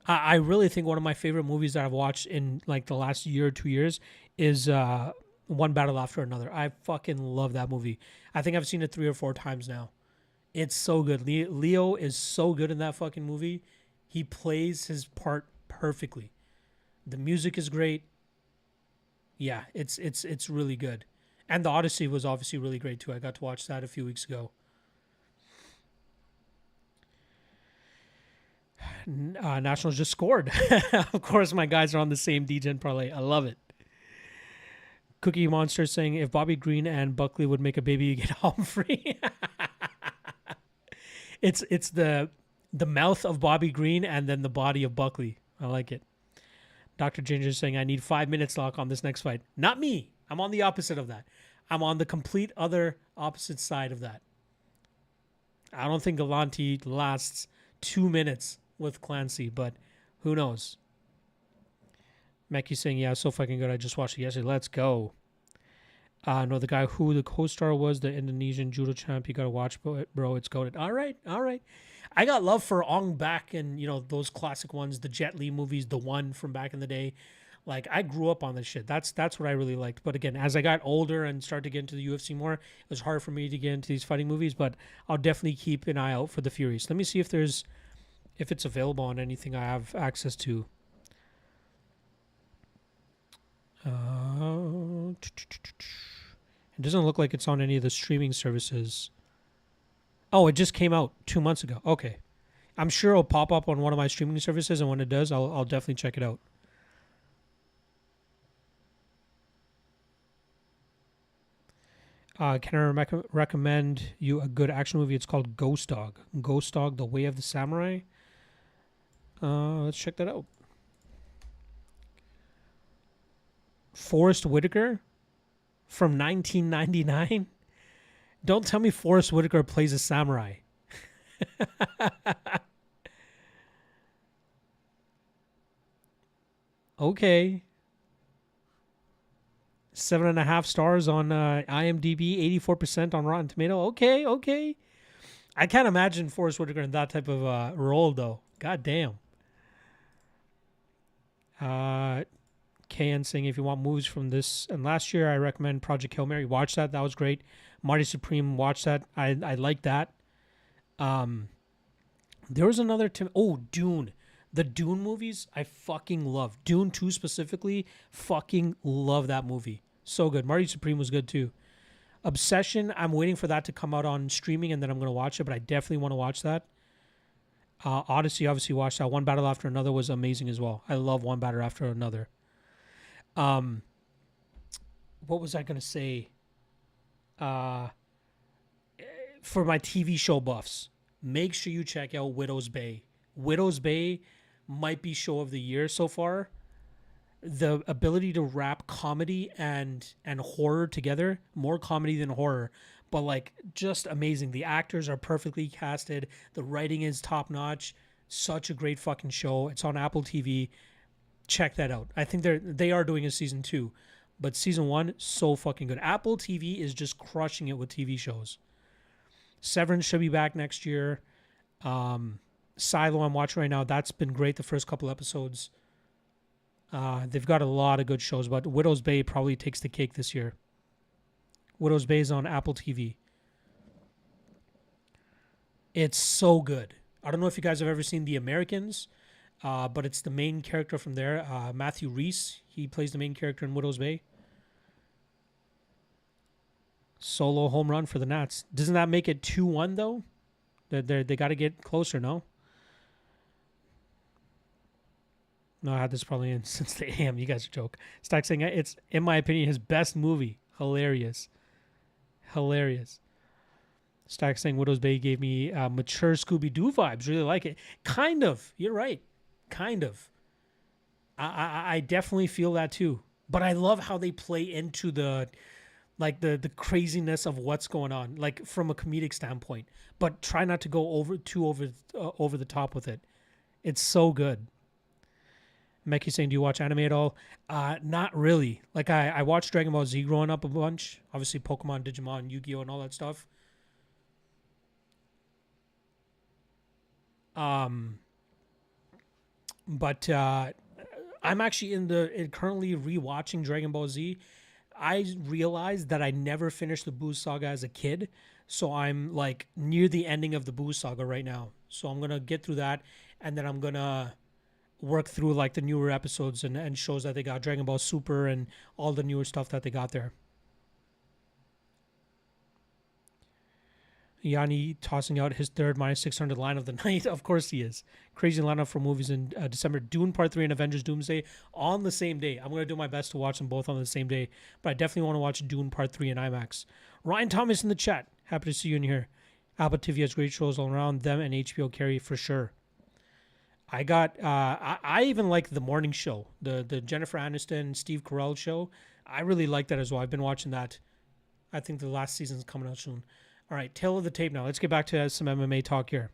I really think one of my favorite movies that I've watched in like the last year or 2 years is One Battle After Another. I fucking love that movie. I think I've seen it 3 or 4 times now. It's so good. Leo is so good in that fucking movie. He plays his part perfectly. The music is great. Yeah, it's really good. And the Odyssey was obviously really great too. I got to watch that a few weeks ago. Nationals just scored. Of course, my guys are on the same DGen parlay. I love it. Cookie Monster saying if Bobby Green and Buckley would make a baby, you get home free. It's the mouth of Bobby Green and then the body of Buckley. I like it. Dr. Ginger saying I need 5 minutes lock on this next fight. Not me. I'm on the opposite of that. I'm on the complete other opposite side of that. I don't think Galante lasts 2 minutes with Clancy, but who knows? Mackie saying, yeah, so fucking good. I just watched it yesterday. Let's go. No, the guy who the co-star was, the Indonesian judo champ. You got to watch, bro. It's goated. All right. All right. I got love for Ong Bak and, those classic ones, the Jet Li movies, the one from back in the day. Like, I grew up on this shit. That's what I really liked. But again, as I got older and started to get into the UFC more, it was hard for me to get into these fighting movies. But I'll definitely keep an eye out for the Furies. Let me see if it's available on anything I have access to. It doesn't look like it's on any of the streaming services. Oh, it just came out 2 months ago. Okay. I'm sure it'll pop up on one of my streaming services, and when it does, I'll definitely check it out. Can I recommend you a good action movie? It's called Ghost Dog. Ghost Dog, The Way of the Samurai. Let's check that out. Forrest Whitaker from 1999. Don't tell me Forrest Whitaker plays a samurai. Okay. 7.5 stars on IMDb, 84% on Rotten Tomato. Okay, okay. I can't imagine Forrest Whitaker in that type of role, though. God damn. KN saying if you want movies from this and last year, I recommend Project Hail Mary. Watch that. That was great. Marty Supreme, watch that. I like that. There was another Dune. The Dune movies, I fucking love. Dune 2 specifically, fucking love that movie. So good. Marty Supreme was good too. Obsession, I'm waiting for that to come out on streaming and then I'm going to watch it, but I definitely want to watch that. Odyssey, obviously watched that. One Battle After Another was amazing as well. I love One Battle After Another. What was I going to say? For my TV show buffs, make sure you check out Widow's Bay. Widow's Bay might be show of the year so far. The ability to wrap comedy and horror together, more comedy than horror, but like just amazing. The actors are perfectly casted. The writing is top notch. Such a great fucking show. It's on Apple TV. Check that out. I think they are doing a season 2, but season 1 so fucking good. Apple TV is just crushing it with TV shows. Severance should be back next year. Silo I'm watching right now. That's been great the first couple episodes. They've got a lot of good shows, but Widow's Bay probably takes the cake this year. Widow's Bay is on Apple TV. It's so good. I don't know if you guys have ever seen The Americans, but it's the main character from there, Matthew Rhys. He plays the main character in Widow's Bay. Solo home run for the Nats. Doesn't that make it 2-1 though? They got to get closer, no? No, I had this probably in since the AM. You guys are joke. Stack saying it's, in my opinion, his best movie. Hilarious. Hilarious. Stack saying Widow's Bay gave me mature Scooby-Doo vibes. Really like it. Kind of. You're right. Kind of. I definitely feel that too. But I love how they play into the like the craziness of what's going on, like from a comedic standpoint. But try not to go over the top with it. It's so good. Meki saying, "Do you watch anime at all?" Not really. Like I watched Dragon Ball Z growing up a bunch. Obviously, Pokemon, Digimon, Yu-Gi-Oh, and all that stuff. Um, but I'm actually currently rewatching Dragon Ball Z. I realized that I never finished the Boo Saga as a kid, so I'm like near the ending of the Boo Saga right now. So I'm gonna get through that, and then I'm gonna work through like the newer episodes and shows that they got, Dragon Ball Super and all the newer stuff that they got there. Yanni tossing out his third minus 600 line of the night. Of course he is. Crazy lineup for movies in December. Dune Part 3 and Avengers Doomsday on the same day. I'm going to do my best to watch them both on the same day, but I definitely want to watch Dune Part 3 in IMAX. Ryan Thomas in the chat. Happy to see you in here. Apple TV has great shows all around. Them and HBO carry for sure. I even like the morning show, the Jennifer Aniston, Steve Carell show. I really like that as well. I've been watching that. I think the last season's coming out soon. All right, tail of the tape now. Let's get back to some MMA talk here.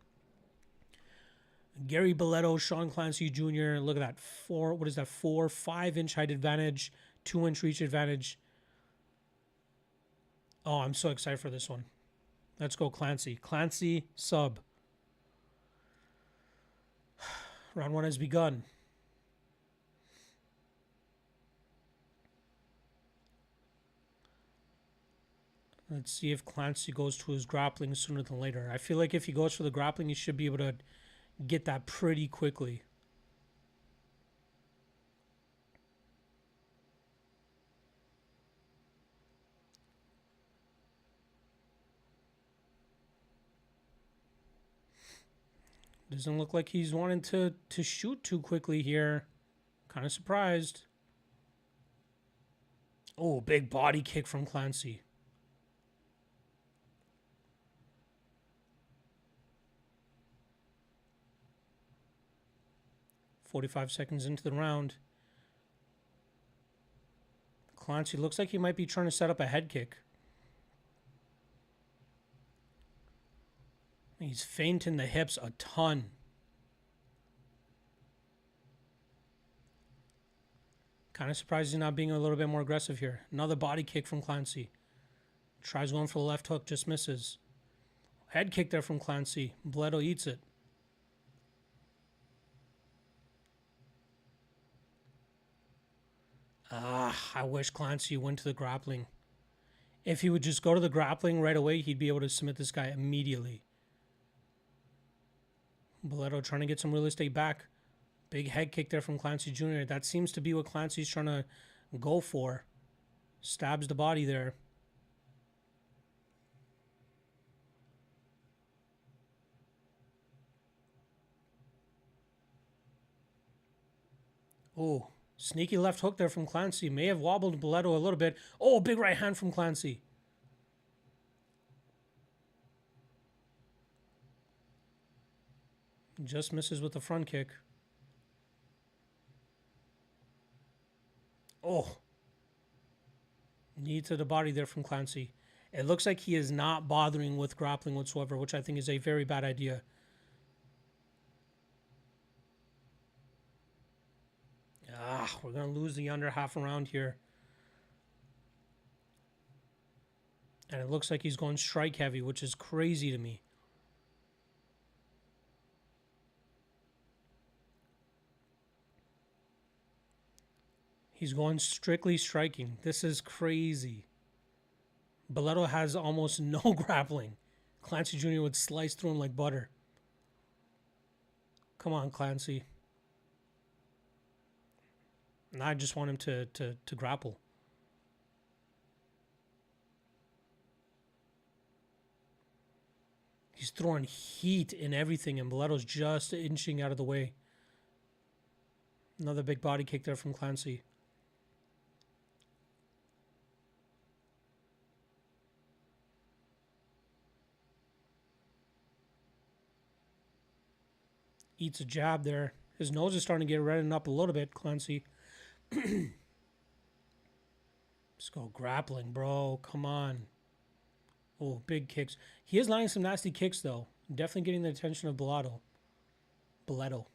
Gary Belletto, Sean Clancy Jr. Look at that. What is that? 5-inch height advantage, 2-inch reach advantage. Oh, I'm so excited for this one. Let's go, Clancy. Clancy, sub. Round 1 has begun. Let's see if Clancy goes to his grappling sooner than later. I feel like if he goes for the grappling, he should be able to get that pretty quickly. Doesn't look like he's wanting to shoot too quickly here. Kind of surprised. Oh, big body kick from Clancy. "45 seconds into the round. Clancy looks like he might be trying to set up a head kick. He's feinting the hips a ton. Kind of surprised he's not being a little bit more aggressive here. Another body kick from Clancy. Tries going for the left hook, just misses. Head kick there from Clancy. Belletto eats it. I wish Clancy went to the grappling. If he would just go to the grappling right away, he'd be able to submit this guy immediately. Belletto trying to get some real estate back. Big head kick there from Clancy Jr. That seems to be what Clancy's trying to go for. Stabs the body there. Oh, sneaky left hook there from Clancy. May have wobbled Belletto a little bit. Oh, big right hand from Clancy. Just misses with the front kick. Oh. Knee to the body there from Clancy. It looks like he is not bothering with grappling whatsoever, which I think is a very bad idea. We're going to lose the under half around here. And it looks like he's going strike heavy, which is crazy to me. He's going strictly striking. This is crazy. Belletto has almost no grappling. Clancy Jr. would slice through him like butter. Come on, Clancy. And I just want him to grapple. He's throwing heat in everything, and Belletto's just inching out of the way. Another big body kick there from Clancy. Eats a jab there. His nose is starting to get reddened up a little bit, Clancy. Let's go grappling, bro. Come on. Oh, big kicks. He is landing some nasty kicks, though. Definitely getting the attention of Bellato. Bellato.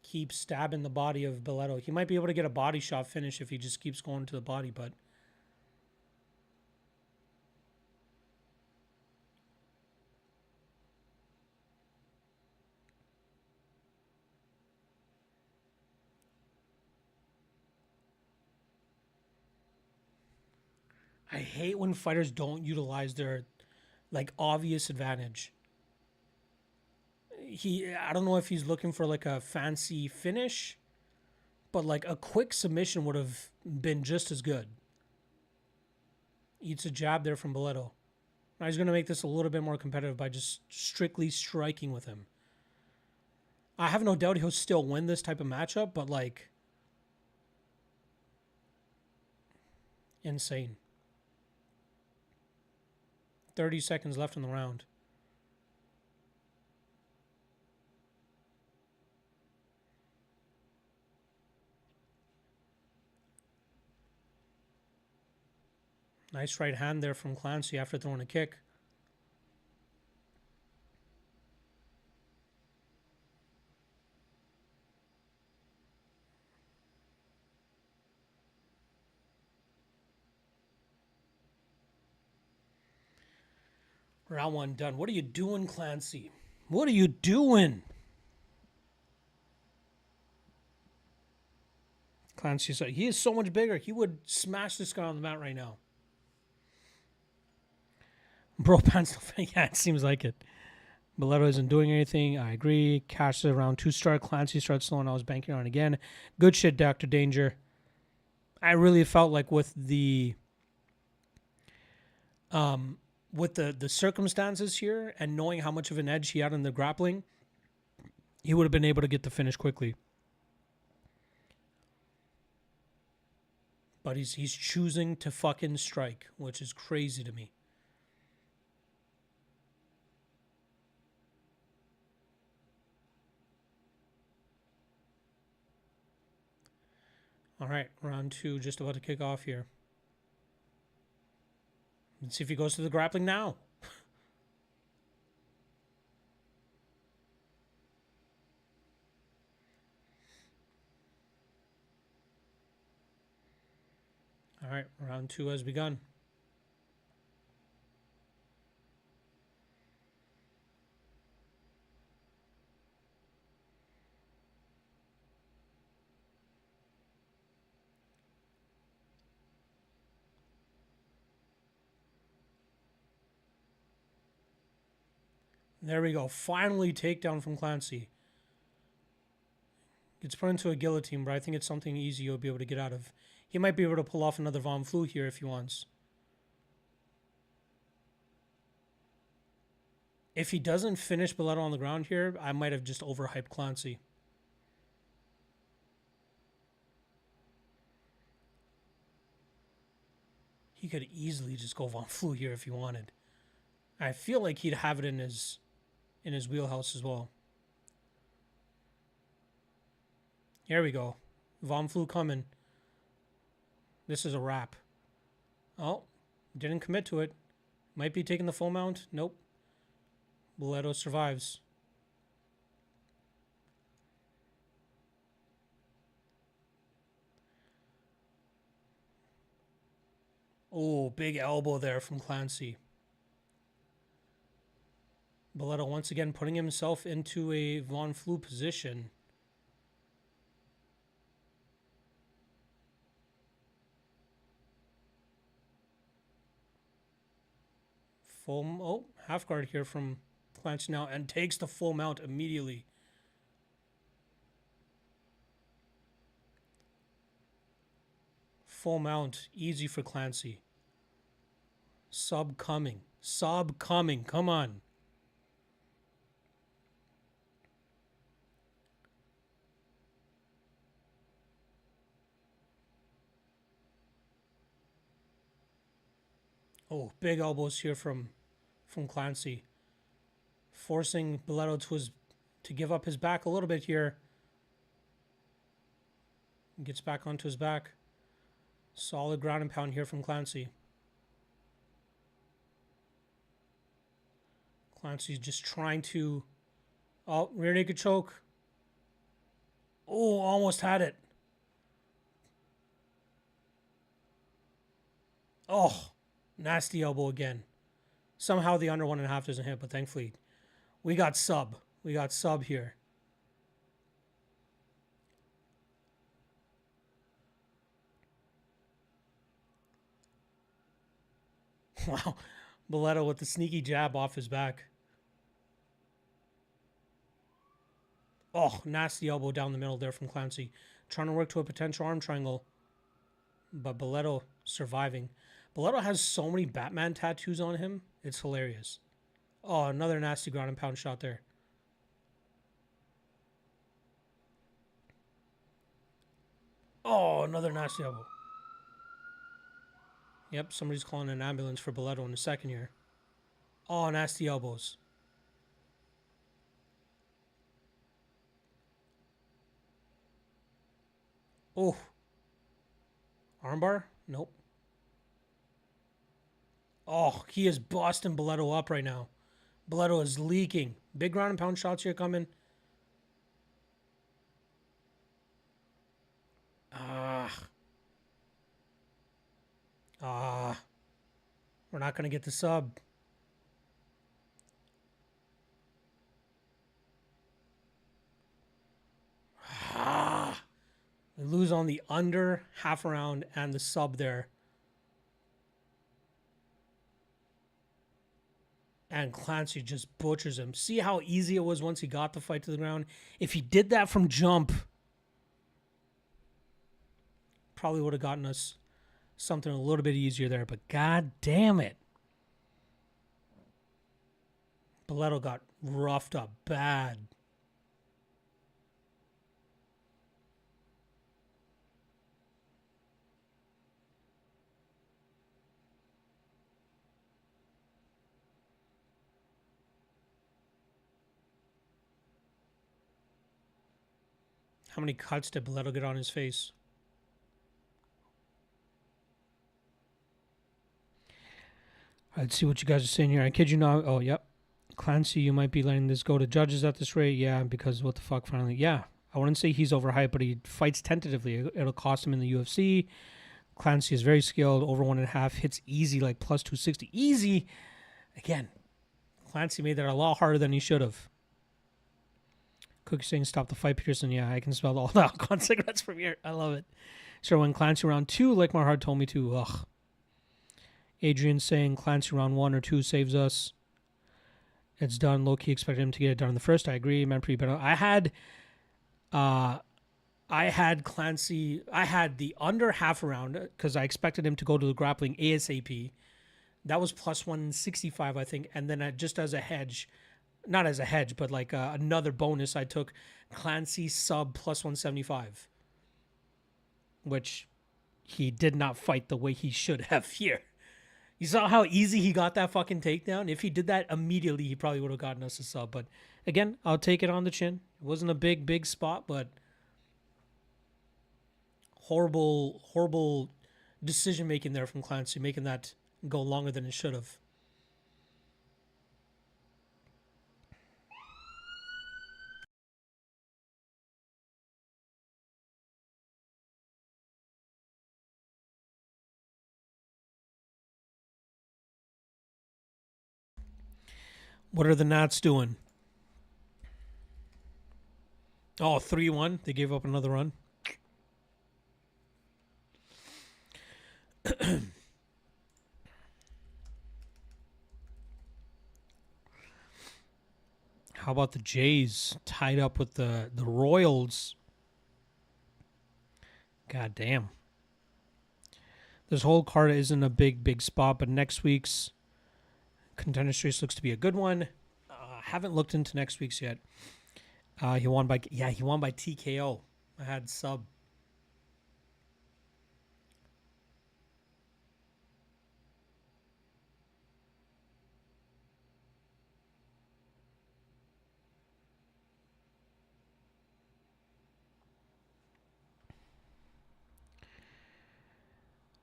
Keep stabbing the body of Bellato. He might be able to get a body shot finish if he just keeps going to the body, but I hate when fighters don't utilize their like obvious advantage. I don't know if he's looking for like a fancy finish, but like a quick submission would have been just as good. Eats a jab there from Bellato. Now he's going to make this a little bit more competitive by just strictly striking with him. I have no doubt he'll still win this type of matchup, but like insane. 30 seconds left in the round. Nice right hand there from Clancy after throwing a kick. Round one done. What are you doing, Clancy? What are you doing? Clancy's like, he is so much bigger. He would smash this guy on the mat right now. Bro, pants. Yeah, it seems like it. Bellato isn't doing anything. I agree. Cash is around 2-star. Clancy starts slowing. I was banking on again. Good shit, Dr. Danger. I really felt like with the circumstances here and knowing how much of an edge he had in the grappling, he would have been able to get the finish quickly. But he's choosing to fucking strike, which is crazy to me. All right, round two just about to kick off here. Let's see if he goes to the grappling now. All right, round two has begun. There we go. Finally takedown from Clancy. Gets put into a guillotine, but I think it's something easy you'll be able to get out of. He might be able to pull off another Von Flue here if he wants. If he doesn't finish Bellato on the ground here, I might have just overhyped Clancy. He could easily just go Von Flue here if he wanted. I feel like he'd have it in his wheelhouse as well. Here we go. Von Flue coming. This is a wrap. Oh, didn't commit to it. Might be taking the full mount. Nope. Bellato survives. Oh, big elbow there from Clancy. Bellato once again putting himself into a Von Flue position. Half guard here from Clancy now and takes the full mount immediately. Full mount, easy for Clancy. Sub coming. Come on. Oh, big elbows here from Clancy. Forcing Bellato to give up his back a little bit here. Gets back onto his back. Solid ground and pound here from Clancy. Clancy's just trying to... Oh, rear naked choke. Oh, almost had it. Oh, nasty elbow again. Somehow the under 1.5 doesn't hit, but thankfully we got sub. We got sub here. Wow. Boleto with the sneaky jab off his back. Oh, nasty elbow down the middle there from Clancy. Trying to work to a potential arm triangle. But Boleto surviving. Boleto has so many Batman tattoos on him. It's hilarious. Oh, another nasty ground and pound shot there. Oh, another nasty elbow. Yep, somebody's calling an ambulance for Boleto in a second here. Oh, nasty elbows. Oh. Armbar? Nope. Oh, he is busting Boleto up right now. Boleto is leaking. Big ground and pound shots here coming. We're not going to get the sub. We lose on the under half round and the sub there. And Clancy just butchers him. See how easy it was once he got the fight to the ground? If he did that from jump, probably would have gotten us something a little bit easier there. But god damn it. Boleto got roughed up bad. How many cuts did Boleto get on his face? Let's see what you guys are saying here. I kid you not. Oh, yep. Clancy, you might be letting this go to judges at this rate. Yeah, because what the fuck, finally. Yeah, I wouldn't say he's overhyped, but he fights tentatively. It'll cost him in the UFC. Clancy is very skilled. Over 1.5. Hits easy, like plus 260. Easy. Again, Clancy made that a lot harder than he should have. Cookie saying stop the fight, Peterson. Yeah, I can smell all the alcohol cigarettes from here. I love it. So when Clancy round 2, like my heart told me to. Ugh. Adrian saying Clancy round 1 or 2 saves us. It's done. Low-key expected him to get it done in the first. I agree. Man, pretty better. I had Clancy. I had the under half round because I expected him to go to the grappling ASAP. That was plus 165, I think. And then just as a hedge, not as a hedge, but like another bonus, I took Clancy sub plus 175, which he did not fight the way he should have here. You saw how easy he got that fucking takedown? If he did that immediately, he probably would have gotten us a sub. But again, I'll take it on the chin. It wasn't a big spot, but horrible decision making there from Clancy, making that go longer than it should have. What are the Nats doing? Oh, 3-1. They gave up another run. How about the Jays tied up with the Royals? God damn. This whole card isn't a big spot, but next week's Contender Series looks to be a good one. Haven't looked into next week's yet. He won by TKO. I had sub.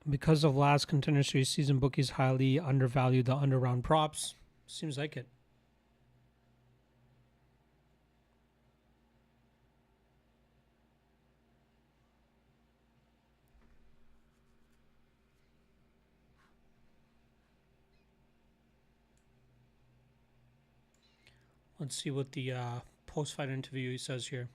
Because of last Contender Series season, bookies highly undervalue the under round props. Seems like it. Let's see what the post-fight interview says here.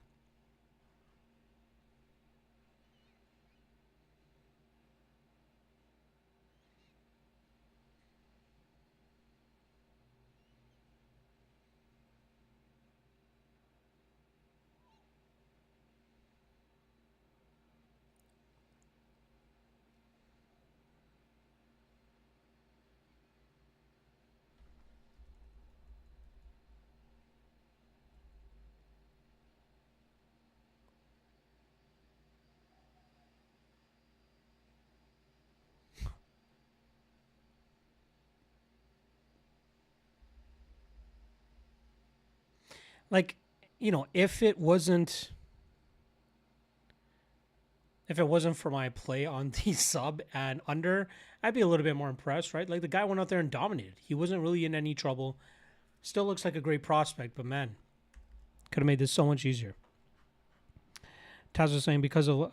Like, you know, if it wasn't for my play on the sub and under, I'd be a little bit more impressed, right? Like the guy went out there and dominated. He wasn't really in any trouble. Still looks like a great prospect, but man, could have made this so much easier. Taz was saying because of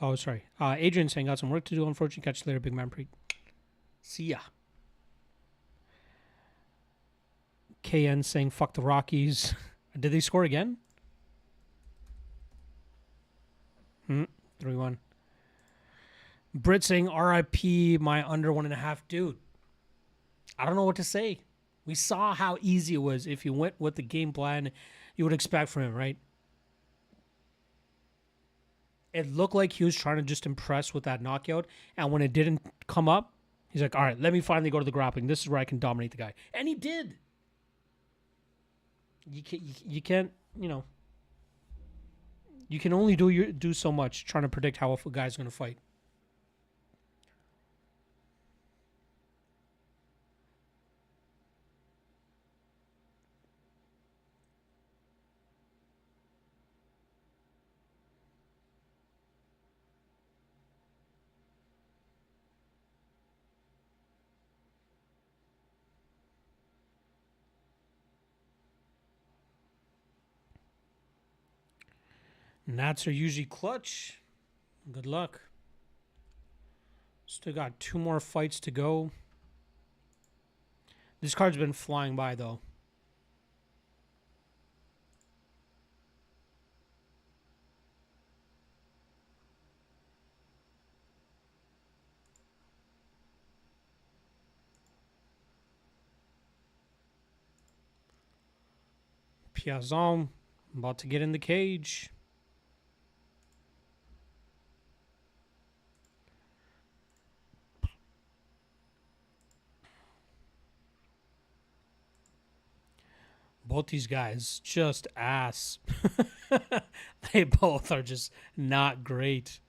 Adrian saying got some work to do. Unfortunately, catch you later, big man. See ya. KN saying fuck the Rockies. Did they score again? 3-1. Brit saying RIP my under 1.5. Dude, I don't know what to say. We saw how easy it was. If you went with the game plan you would expect from him, right? It looked like he was trying to just impress with that knockout. And when it didn't come up, he's like, all right, let me finally go to the grappling. This is where I can dominate the guy. And he did. You can't, you know, you can only do so much trying to predict how a guy's going to fight. Nats are usually clutch. Good luck. Still got 2 more fights to go. This card's been flying by, though. Piazon about to get in the cage. Both these guys just ass. They both are just not great.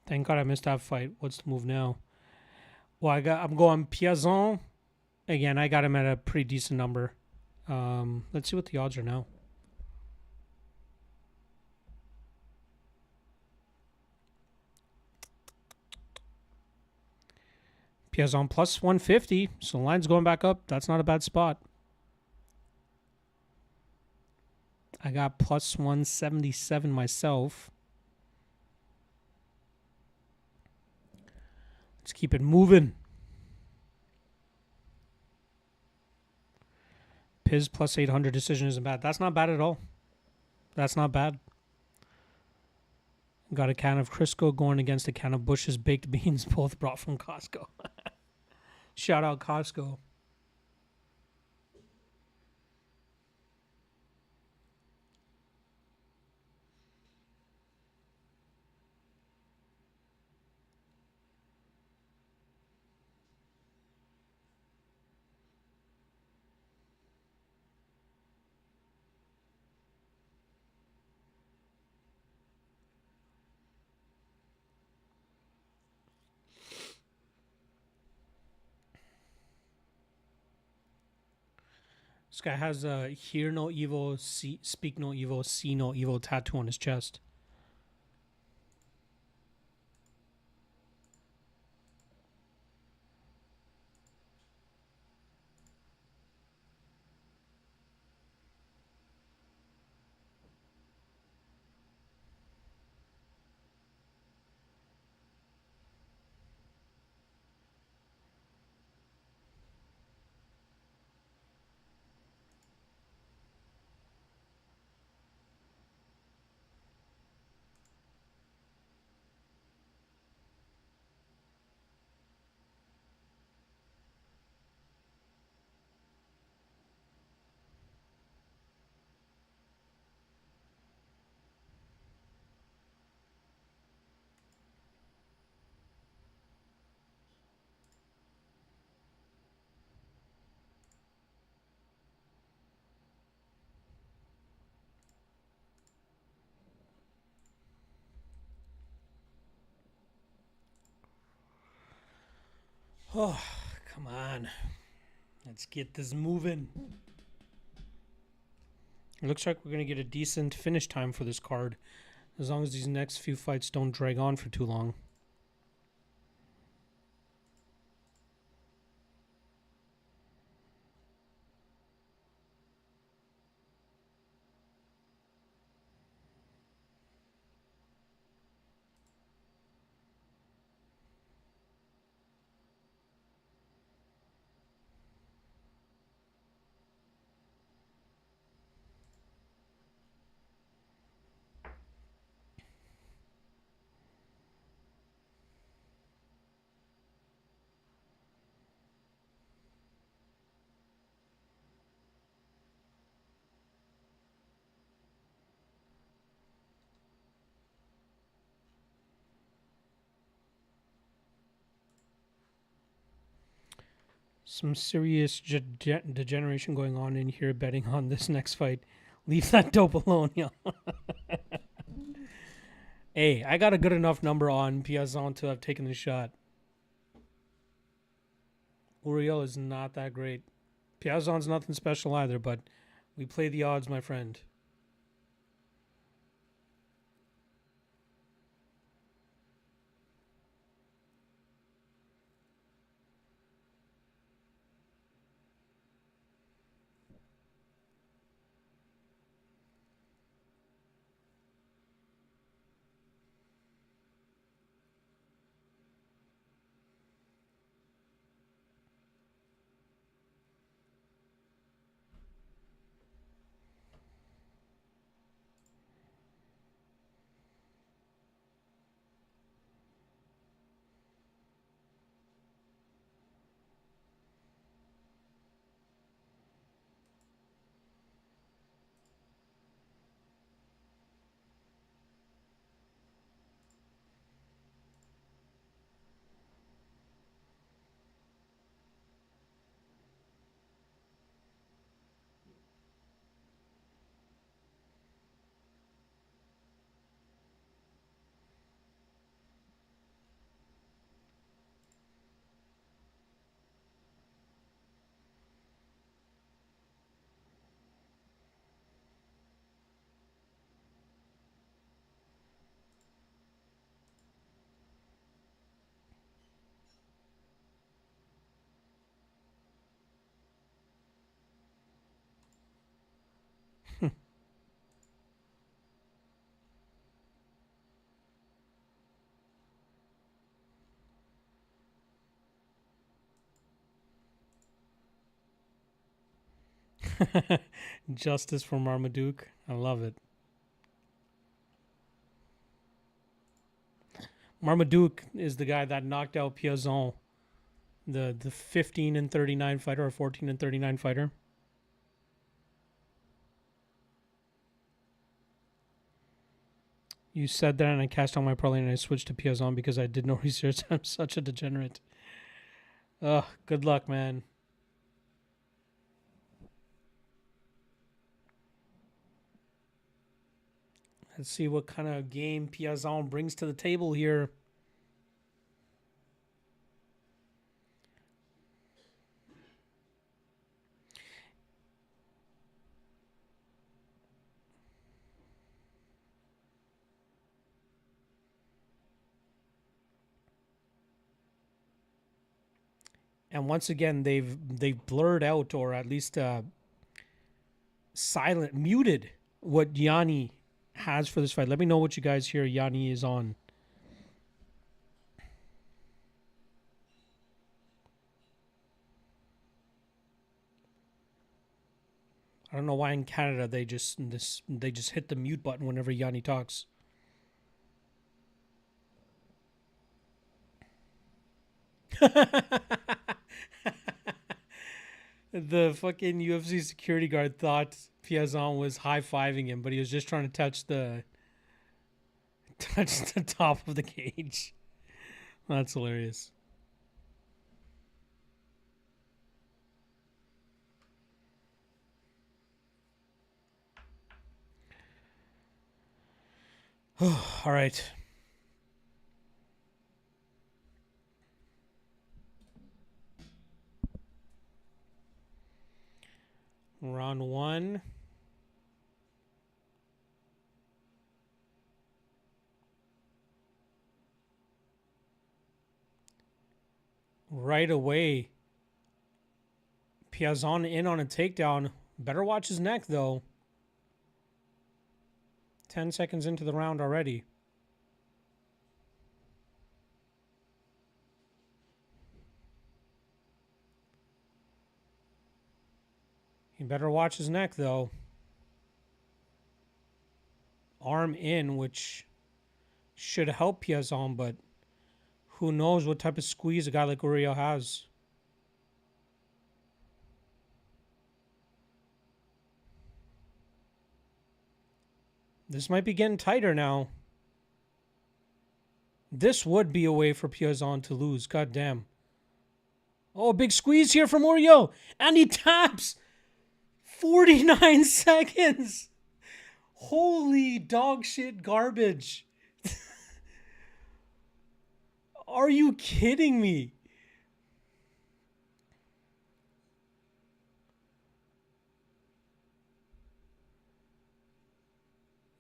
Thank God I missed that fight. What's the move now? Well, I'm going Piazon. Again, I got him at a pretty decent number. Let's see what the odds are now. Piazon plus 150. So the line's going back up. That's not a bad spot. I got plus 177 myself. Let's keep it moving. Piz plus 800 decision isn't bad. That's not bad at all. That's not bad. Got a can of Crisco going against a can of Bush's baked beans, both brought from Costco. Shout out Costco. This guy has a hear no evil, speak no evil, see no evil tattoo on his chest. Oh, come on. Let's get this moving. It looks like we're going to get a decent finish time for this card, as long as these next few fights don't drag on for too long. Some serious degeneration going on in here betting on this next fight. Leave that dope alone, yo. Hey, I got a good enough number on Piazon to have taken the shot. Uriel is not that great. Piazon's nothing special either, but we play the odds, my friend. Justice for Marmaduke. I love it. Marmaduke is the guy that knocked out Piazon, the 15-39 fighter or 14-39 fighter. You said that and I cashed on my parlay and I switched to Piazon because I did no research. I'm such a degenerate. Ugh, good luck, man. Let's see what kind of game Piazon brings to the table here. And once again, they've blurred out, or at least muted what Yanni has for this fight. Let me know what you guys hear Yanni is on. I don't know why in Canada they just hit the mute button whenever Yanni talks. The fucking UFC security guard thought Piazon was high-fiving him, but he was just trying to touch the top of the cage. That's hilarious. All right. Round 1. Right away. Piazon in on a takedown. Better watch his neck, though. 10 seconds into the round already. He better watch his neck, though. Arm in, which should help Piazon, but who knows what type of squeeze a guy like Uriel has. This might be getting tighter now. This would be a way for Piazon to lose. God damn. Oh, big squeeze here from Uriel. And he taps. 49 seconds. Holy dog shit garbage. Are you kidding me?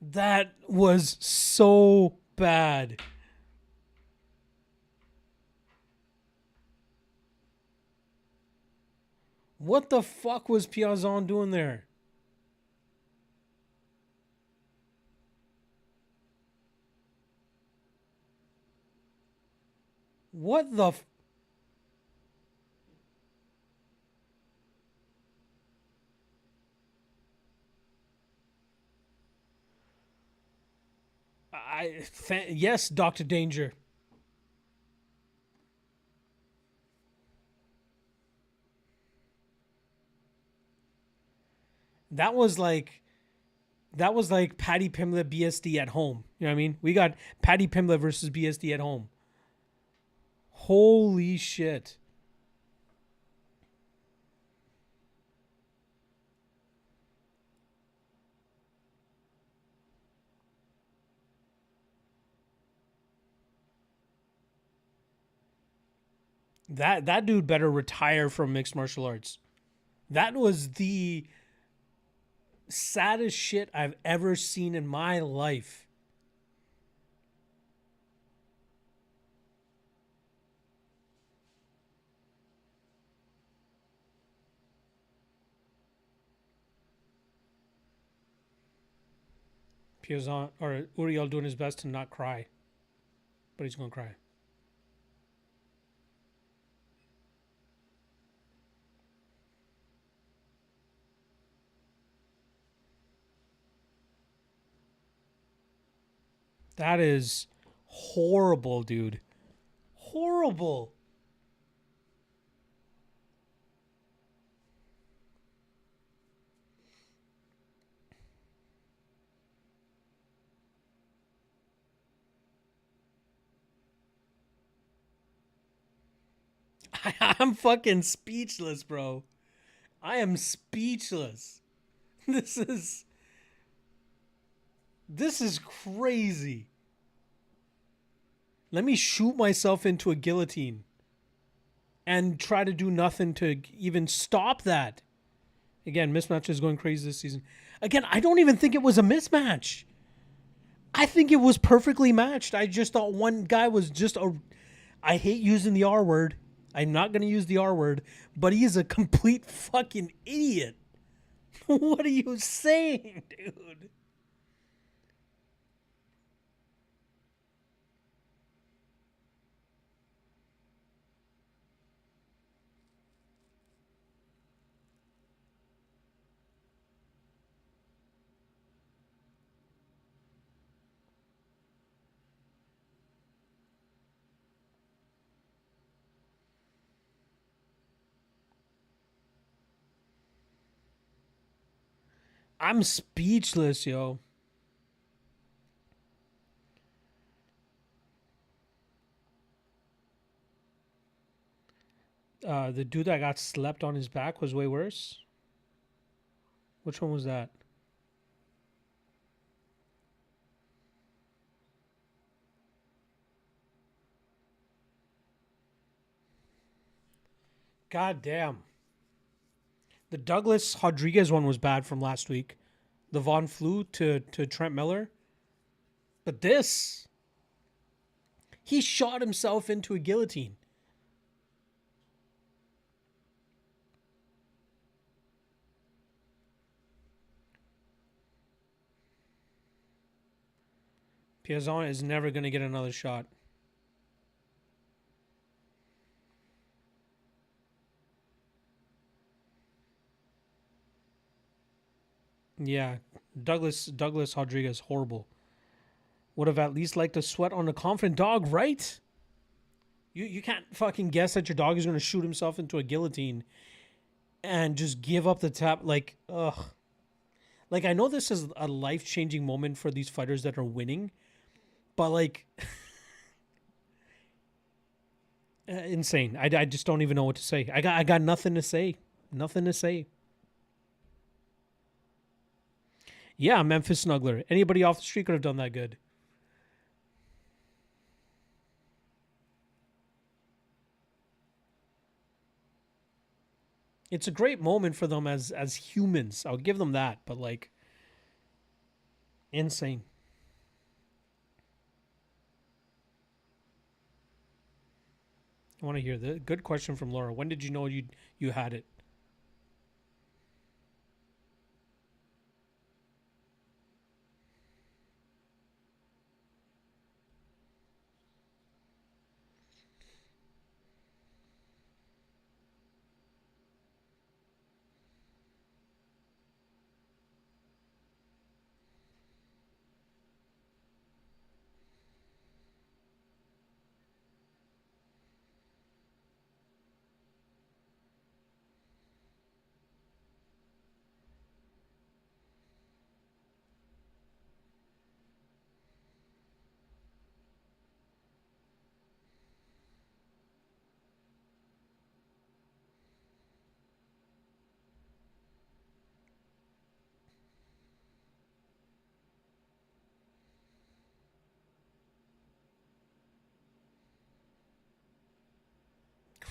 That was so bad. What the fuck was Piazon doing there? What the yes, Dr. Danger. That was like Paddy Pimblett BSD at home. You know what I mean? We got Paddy Pimblett versus BSD at home. Holy shit. That dude better retire from mixed martial arts. That was the saddest shit I've ever seen in my life. Piazon or Uriel doing his best to not cry, but he's gonna cry. That is horrible, dude. Horrible. I'm fucking speechless, bro. I am speechless. This is crazy. Let me shoot myself into a guillotine and try to do nothing to even stop that. Again, mismatch is going crazy this season. Again, I don't even think it was a mismatch. I think it was perfectly matched. I just thought one guy was just a... I hate using the R word. I'm not going to use the R word, but he's a complete fucking idiot. What are you saying, dude? I'm speechless, yo. The dude that got slept on his back was way worse. Which one was that? God damn. The Douglas Rodriguez one was bad from last week. The Von Flew to Trent Miller. But this, he shot himself into a guillotine. Piazon is never going to get another shot. Yeah, Douglas Rodriguez, horrible. Would have at least liked to sweat on a confident dog, right? You can't fucking guess that your dog is going to shoot himself into a guillotine and just give up the tap. Like, ugh. Like, I know this is a life-changing moment for these fighters that are winning, but like, insane. I just don't even know what to say. I got nothing to say. Nothing to say. Yeah, Memphis Snuggler. Anybody off the street could have done that good. It's a great moment for them as humans. I'll give them that, but like, insane. I want to hear the good question from Laura. When did you know you had it?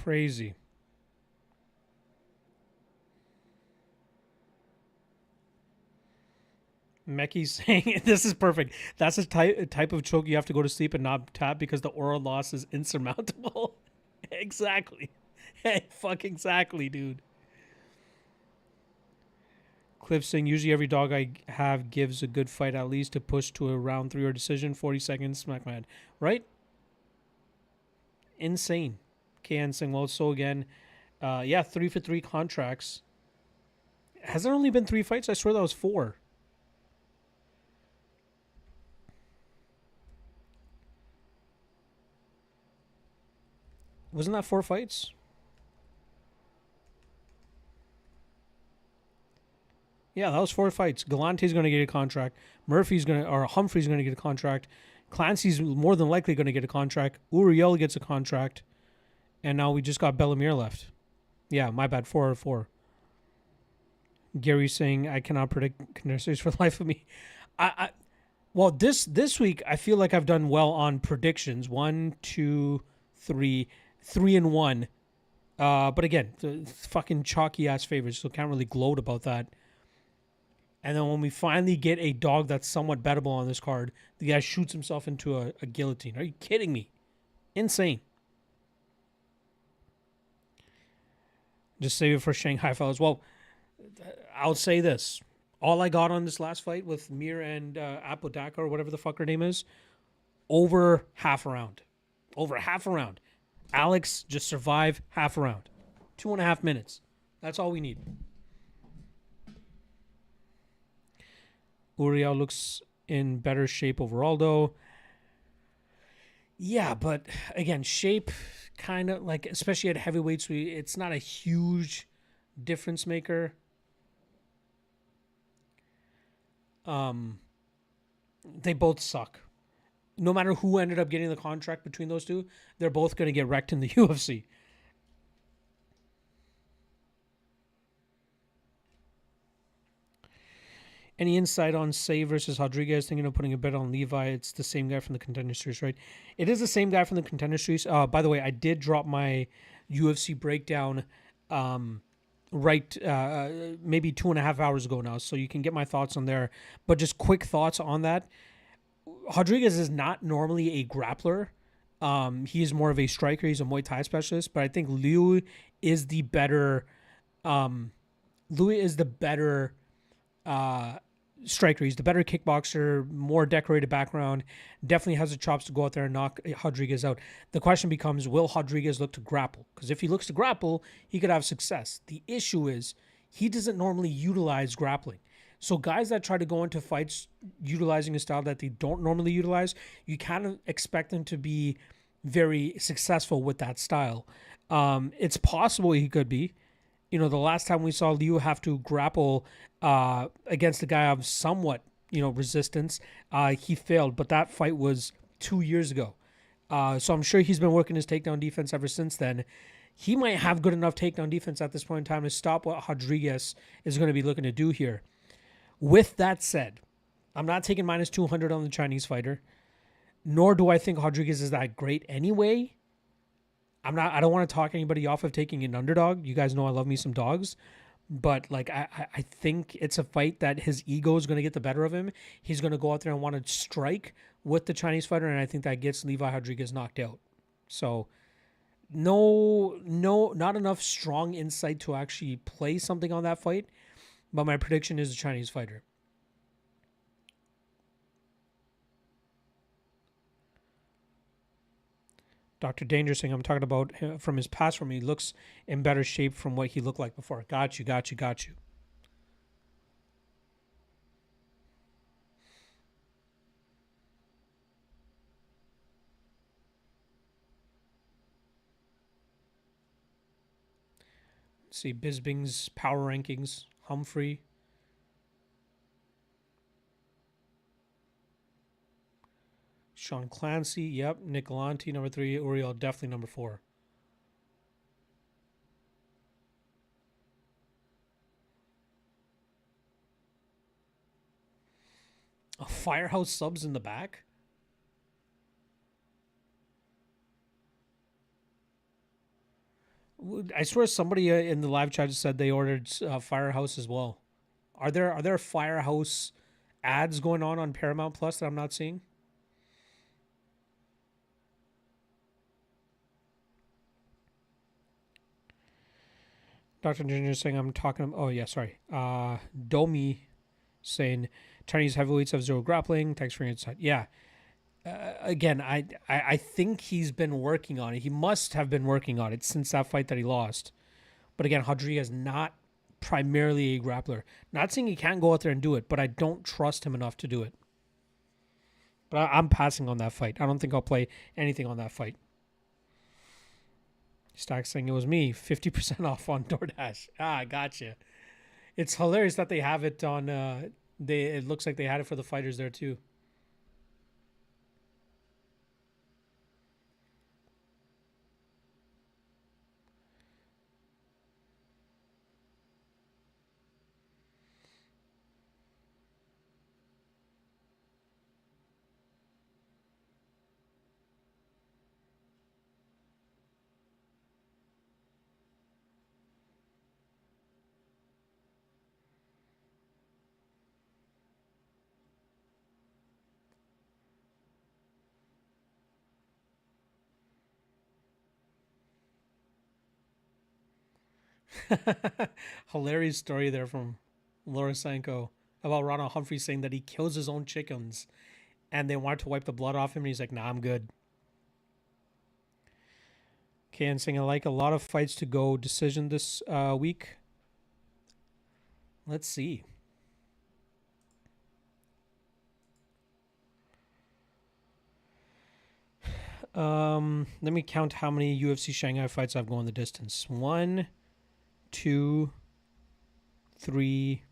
Crazy. Meki's saying this is perfect. That's a type of choke you have to go to sleep and not tap because the oral loss is insurmountable. Exactly. Fuck exactly, dude. Cliff saying usually every dog I have gives a good fight at least to push to a round 3 or decision. 40 seconds, smack my head. Right? Insane. KN saying well, so again, yeah, 3-for-3 contracts. Has there only been 3 fights? I swear that was 4. Wasn't that 4 fights? Yeah, that was 4 fights. Galante's going to get a contract. Humphrey's going to get a contract. Clancy's more than likely going to get a contract. Uriel gets a contract. And now we just got Bellemere left. Yeah, my bad. 4 out of 4. Gary's saying I cannot predict Contender for the life of me. Well, this week I feel like I've done well on predictions. 1, 2, 3, 3-1. But again, the fucking chalky ass favorites, so can't really gloat about that. And then when we finally get a dog that's somewhat bettable on this card, the guy shoots himself into a guillotine. Are you kidding me? Insane. Just save it for Shanghai fellas. Well, I'll say this. All I got on this last fight with Mir and Apodaka or whatever the fuck her name is, over half a round. Over half a round. Alex, just survive half a round. 2.5 minutes. That's all we need. Uriel looks in better shape overall, though. Yeah, but again, shape kind of like, especially at heavyweights, it's not a huge difference maker. They both suck. No matter who ended up getting the contract between those two, they're both going to get wrecked in the UFC. Any insight on Say versus Rodriguez? Thinking of putting a bet on Levi. It's the same guy from the Contender Series, right? It is the same guy from the Contender Series. By the way, I did drop my UFC breakdown maybe 2.5 hours ago now, so you can get my thoughts on there. But just quick thoughts on that. Rodriguez is not normally a grappler. He is more of a striker. He's a Muay Thai specialist, but I think Liu is the better. Louis is the better striker. He's the better kickboxer, more decorated background. Definitely has the chops to go out there and knock Rodriguez out. The question becomes, will Rodriguez look to grapple? Because if he looks to grapple, he could have success. The issue is he doesn't normally utilize grappling. So guys that try to go into fights utilizing a style that they don't normally utilize, you kind of expect them to be very successful with that style. It's possible he could be. You know, the last time we saw Liu have to grapple against a guy of somewhat, resistance, he failed. But that fight was 2 years ago. So I'm sure he's been working his takedown defense ever since then. He might have good enough takedown defense at this point in time to stop what Rodriguez is going to be looking to do here. With that said, I'm not taking minus 200 on the Chinese fighter, nor do I think Rodriguez is that great anyway. I don't want to talk anybody off of taking an underdog. You guys know I love me some dogs. But I think it's a fight that his ego is going to get the better of him. He's going to go out there and want to strike with the Chinese fighter, and I think that gets Levi Rodriguez knocked out. So no, not enough strong insight to actually play something on that fight. But my prediction is a Chinese fighter. Dr. Danger saying, I'm talking about from his past form. He looks in better shape from what he looked like before. Got you. Let's see, Bisbing's power rankings. Humphrey. Sean Clancy, yep. Nick Galante, number 3. Uriel, definitely number 4. A Firehouse subs in the back? I swear somebody in the live chat just said they ordered Firehouse as well. Are there Firehouse ads going on Paramount Plus that I'm not seeing? Dr. Ginger saying I'm talking. Oh yeah, sorry. Domi saying Chinese heavyweights have 0 grappling. Thanks for your insight. Yeah. Again, I think he's been working on it. He must have been working on it since that fight that he lost. But again, Rodriguez not primarily a grappler. Not saying he can't go out there and do it, but I don't trust him enough to do it. But I'm passing on that fight. I don't think I'll play anything on that fight. Stack saying it was me. 50% off on DoorDash. Ah, gotcha. It's hilarious that they have it on. It looks like they had it for the fighters there too. Hilarious story there from Laura Sanko about Ronald Humphrey saying that he kills his own chickens and they wanted to wipe the blood off him and he's like, nah, I'm good. Okay, and saying I like a lot of fights to go decision this week. Let's see. Let me count how many UFC Shanghai fights I've gone the distance. 1, 2, 3,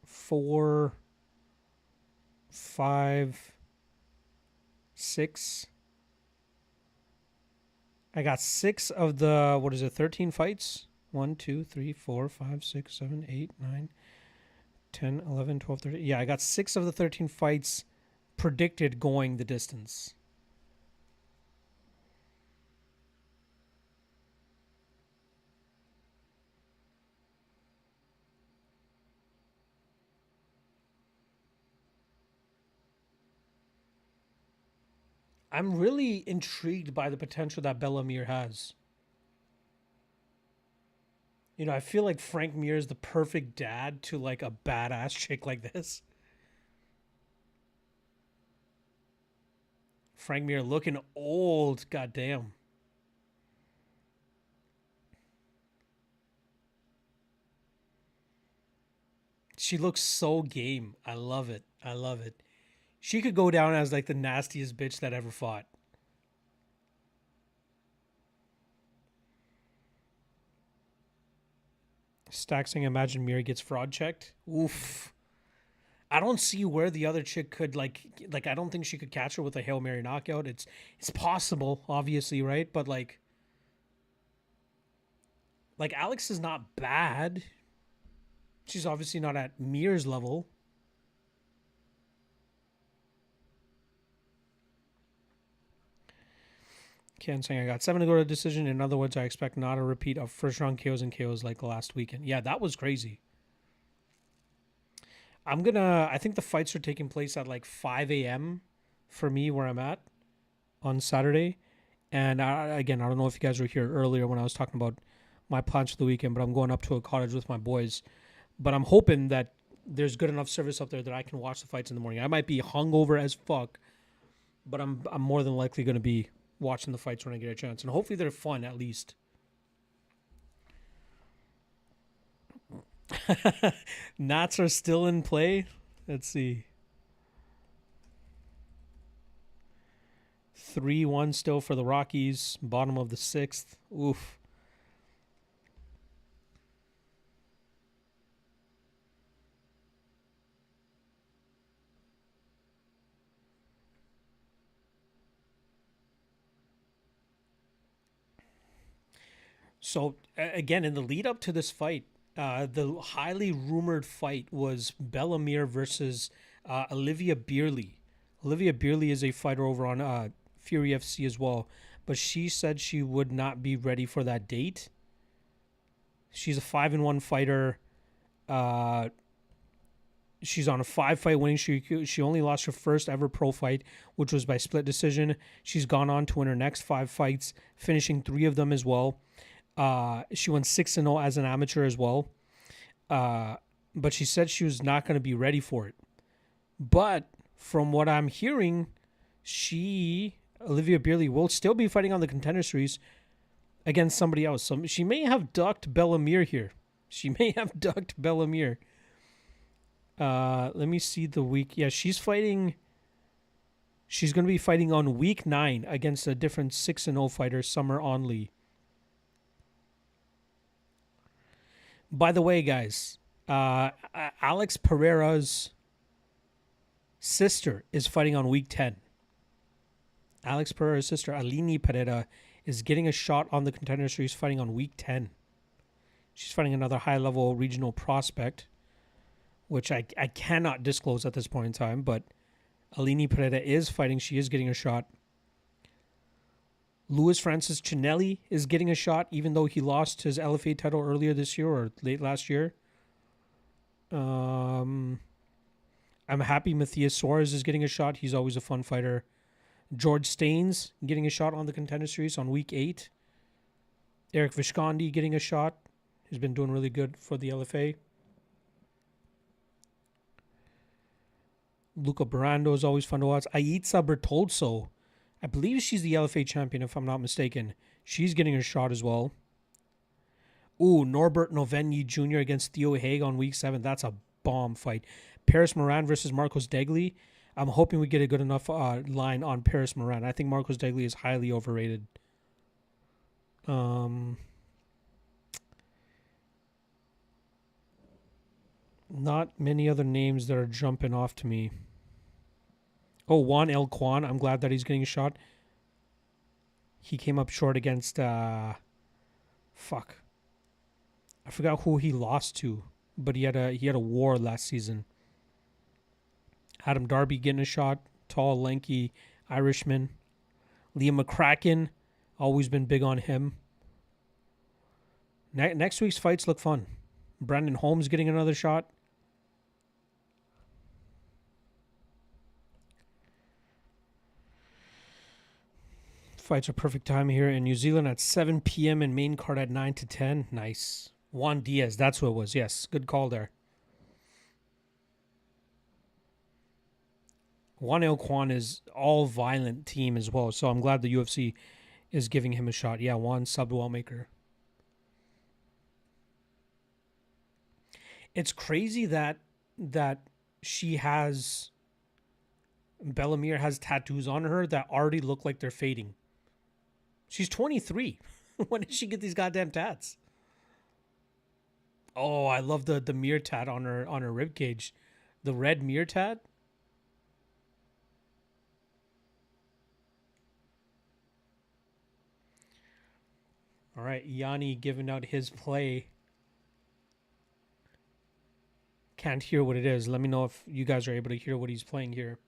4, 5, 6. I got 6 of the, 13 fights? 1, 2, 3, 4, 5, 6, 7, 8, 9, 10, 11, 12, 13. Yeah, I got 6 of the 13 fights predicted going the distance. I'm really intrigued by the potential that Bellamir has. You know, I feel like Frank Mir is the perfect dad to like a badass chick like this. Frank Mir looking old, goddamn. She looks so game. I love it. I love it. She could go down as like the nastiest bitch that ever fought. Stack saying, imagine Mir gets fraud checked. Oof. I don't see where the other chick could like I don't think she could catch her with a Hail Mary knockout. It's possible, obviously, right? But like Alex is not bad. She's obviously not at Mir's level. Ken saying I got 7 to go to decision. In other words, I expect not a repeat of first round KOs and KOs like last weekend. Yeah, that was crazy. I think the fights are taking place at like 5 a.m. for me where I'm at on Saturday. And again, I don't know if you guys were here earlier when I was talking about my plans for the weekend, but I'm going up to a cottage with my boys. But I'm hoping that there's good enough service up there that I can watch the fights in the morning. I might be hungover as fuck, but I'm more than likely going to be watching the fights when I get a chance. And hopefully they're fun at least. Nats are still in play. Let's see. 3-1 still for the Rockies. Bottom of the 6th. Oof. So, again, in the lead up to this fight, the highly rumored fight was Bellamir versus Olivia Beerley. Olivia Beerley is a fighter over on Fury FC as well, but she said she would not be ready for that date. She's a 5-1 fighter. She's on a 5-fight winning streak. She only lost her first ever pro fight, which was by split decision. She's gone on to win her next 5 fights, finishing 3 of them as well. She went 6-0 as an amateur as well. But she said she was not going to be ready for it. But from what I'm hearing, Olivia Beerley, will still be fighting on the Contender Series against somebody else. So she may have ducked Bellamir here. Let me see the week. Yeah, she's fighting. She's going to be fighting on week 9 against a different 6-0 fighter, Summer Onley. By the way, guys, Alex Pereira's sister is fighting on week 10. Alex Pereira's sister, Aline Pereira, is getting a shot on the Contender Series fighting on week 10. She's fighting another high-level regional prospect, which I cannot disclose at this point in time, but Aline Pereira is fighting. She is getting a shot. Luis Francis Chinelli is getting a shot, even though he lost his LFA title earlier this year or late last year. I'm happy Matthias Suarez is getting a shot. He's always a fun fighter. George Staines getting a shot on the Contender Series on week 8. Eric Viscondi getting a shot. He's been doing really good for the LFA. Luca Barando is always fun to watch. Aitza Bertolso. I believe she's the LFA champion, if I'm not mistaken. She's getting a shot as well. Ooh, Norbert Novenyi Jr. against Theo Haig on week 7. That's a bomb fight. Paris Moran versus Marcos Degli. I'm hoping we get a good enough line on Paris Moran. I think Marcos Degli is highly overrated. Not many other names that are jumping off to me. Oh, Juan El Kwan. I'm glad that he's getting a shot. He came up short against fuck. I forgot who he lost to, but he had a war last season. Adam Darby getting a shot. Tall, lanky Irishman. Liam McCracken. Always been big on him. Next week's fights look fun. Brandon Holmes getting another shot. Fights are perfect time here in New Zealand at 7 p.m. and main card at 9 to 10. Nice. Juan Diaz, that's who it was. Yes, good call there. Juan El Kwan is all violent team as well, so I'm glad the UFC is giving him a shot. Yeah, Juan Subwell maker. It's crazy that she has Bellamir has tattoos on her that already look like they're fading. She's 23. When did she get these goddamn tats? Oh, I love the mirror tat on her rib cage. The red mirror tat. All right, Yanni giving out his play. Can't hear what it is. Let me know if you guys are able to hear what he's playing here.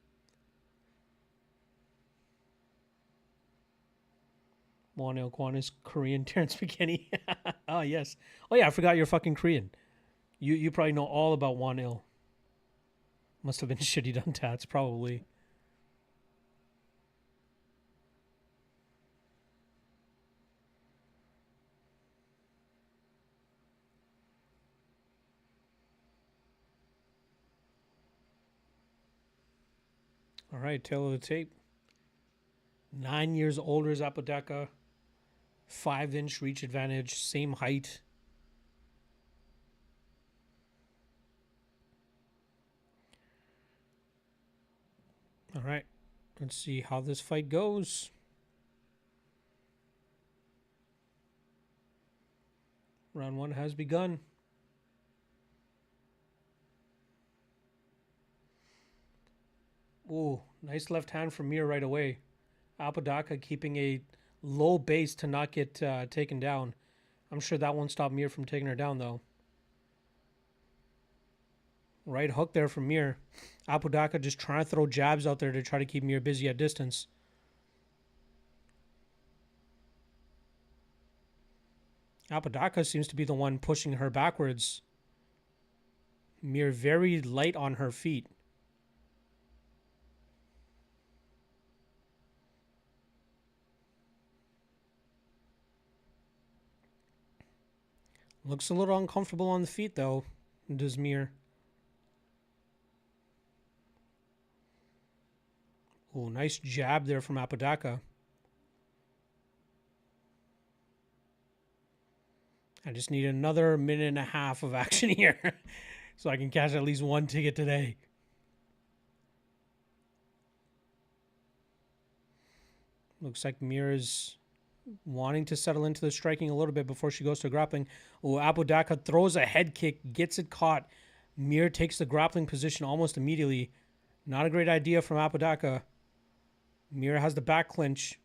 Juan El Kwan is Korean. Terrence McKinney. Oh, yes. Oh, yeah, I forgot you're fucking Korean. You probably know all about Juan Il. Must have been shitty done tats, probably. All right, tail of the tape. 9 years older is Apodaca. 5-inch reach advantage, same height. All right, let's see how this fight goes. Round 1 has begun. Ooh, nice left hand from Mir right away. Apodaca keeping a low base to not get taken down. I'm sure that won't stop Mir from taking her down, though. Right hook there from Mir. Apodaca just trying to throw jabs out there to try to keep Mir busy at distance. Apodaca seems to be the one pushing her backwards. Mir very light on her feet. Looks a little uncomfortable on the feet, though, does Mir. Oh, nice jab there from Apodaca. I just need another minute and a half of action here so I can cash at least one ticket today. Looks like Mir is wanting to settle into the striking a little bit before she goes to grappling. Oh, Apodaca throws a head kick, gets it caught. Mir takes the grappling position almost immediately. Not a great idea from Apodaca. Mir has the back clinch.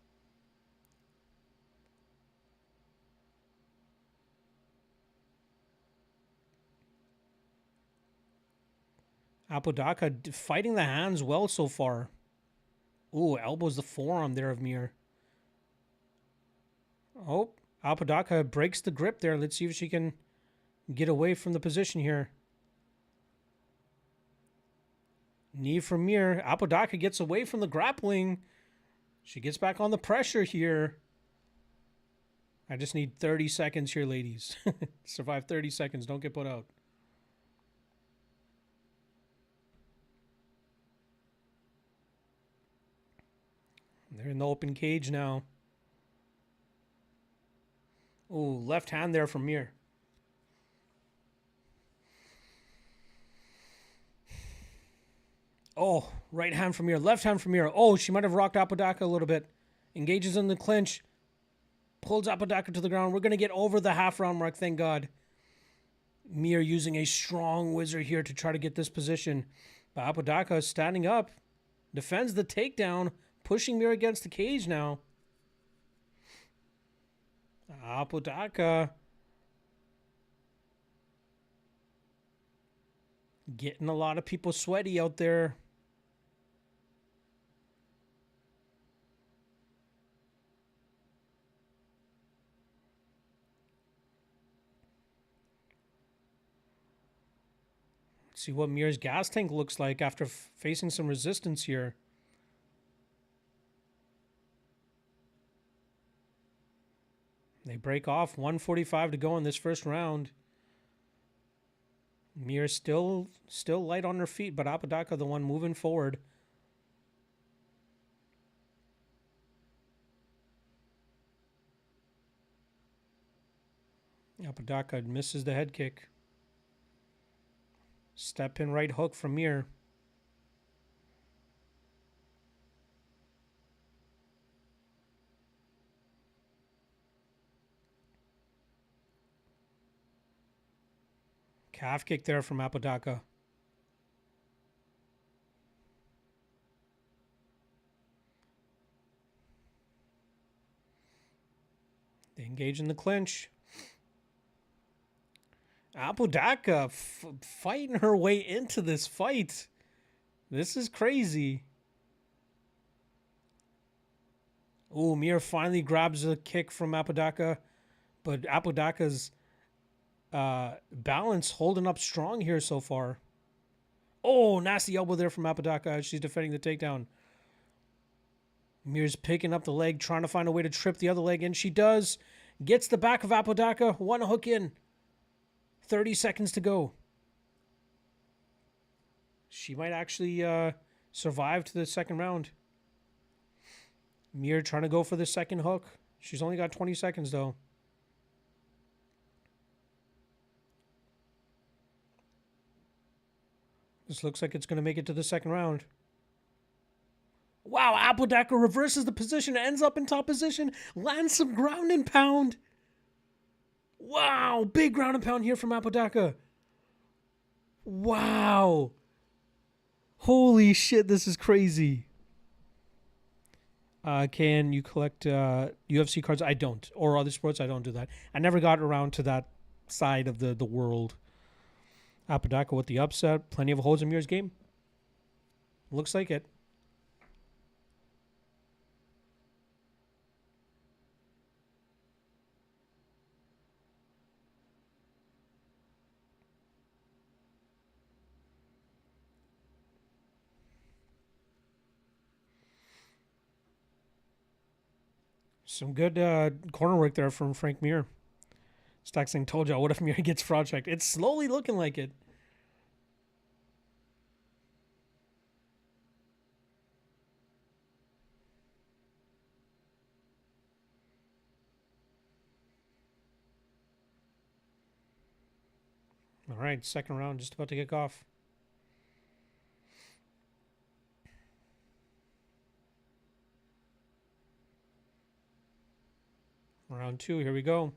Apodaca fighting the hands well so far. Ooh, elbows the forearm there of Mir. Oh, Apodaca breaks the grip there. Let's see if she can get away from the position here. Knee from Mir. Apodaca gets away from the grappling. She gets back on the pressure here. I just need 30 seconds here, ladies. Survive 30 seconds. Don't get put out. They're in the open cage now. Oh, left hand there from Mir. Oh, right hand from Mir. Left hand from Mir. Oh, she might have rocked Apodaca a little bit. Engages in the clinch. Pulls Apodaca to the ground. We're going to get over the half round mark, thank God. Mir using a strong wizard here to try to get this position. But Apodaca is standing up. Defends the takedown. Pushing Mir against the cage now. Apodaca getting a lot of people sweaty out there. Let's see what Mir's gas tank looks like after facing some resistance here. They break off. 1:45 to go in this first round. Mir still light on her feet, but Apodaca the one moving forward. Apodaca misses the head kick. Step in right hook from Mir. Calf kick there from Apodaca. They engage in the clinch. Apodaca fighting her way into this fight. This is crazy. Oh, Mir finally grabs a kick from Apodaca, but Apodaca's balance holding up strong here so far. Oh, nasty elbow there from Apodaca as she's defending the takedown. Mir's picking up the leg, trying to find a way to trip the other leg, and she does. Gets the back of Apodaca, one hook in. 30 seconds to go. She might actually survive to the second round. Mir trying to go for the second hook. She's only got 20 seconds, though. This looks like it's going to make it to the second round. Wow, Apodaca reverses the position, ends up in top position, lands some ground and pound. Wow, big ground and pound here from Apodaca. Wow. Holy shit, this is crazy. Can you collect UFC cards? I don't. Or other sports, I don't do that. I never got around to that side of the world. Apodaca with the upset. Plenty of holds in Mir's game. Looks like it. Some good corner work there from Frank Mir. Stack saying, told y'all, what if Mir gets fraud checked? It's slowly looking like it. All right, second round just about to kick off. Round two, here we go.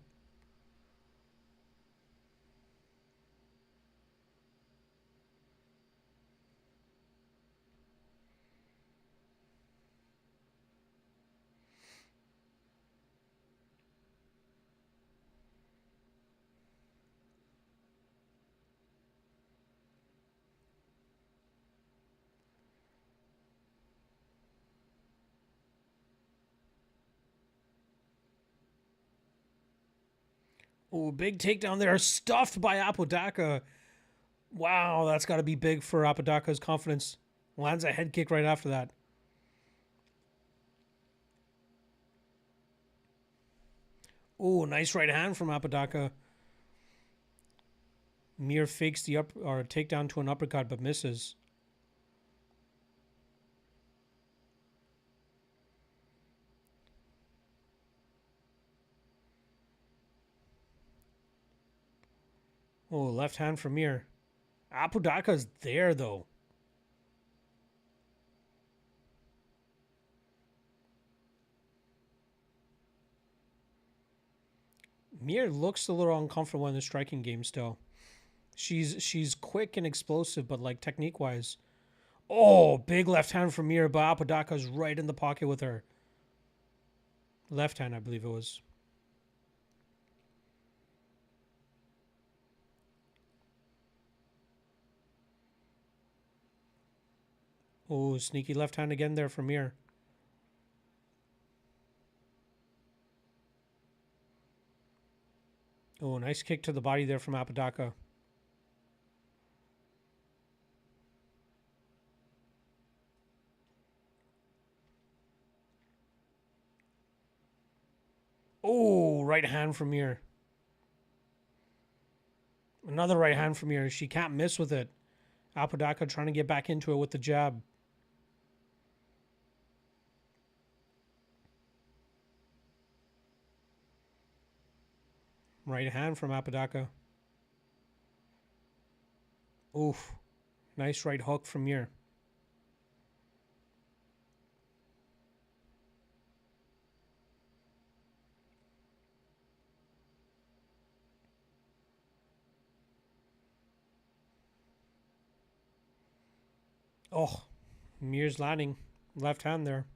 Oh, big takedown there, stuffed by Apodaca. Wow, that's got to be big for Apodaca's confidence. Lands a head kick right after that. Oh, nice right hand from Apodaca. Mir fakes the up or takedown to an uppercut but misses. Oh, left hand from Mir. Apodaca's there though. Mir looks a little uncomfortable in the striking game still. She's quick and explosive, but like technique wise. Oh, big left hand from Mir, but Apodaca's right in the pocket with her. Left hand, I believe it was. Oh, sneaky left hand again there from Mir. Oh, nice kick to the body there from Apodaca. Oh, right hand from Mir. Another right hand from Mir. She can't miss with it. Apodaca trying to get back into it with the jab. Right hand from Apodaca. Oof. Nice right hook from Mir. Oh, Mir's landing. Left hand there.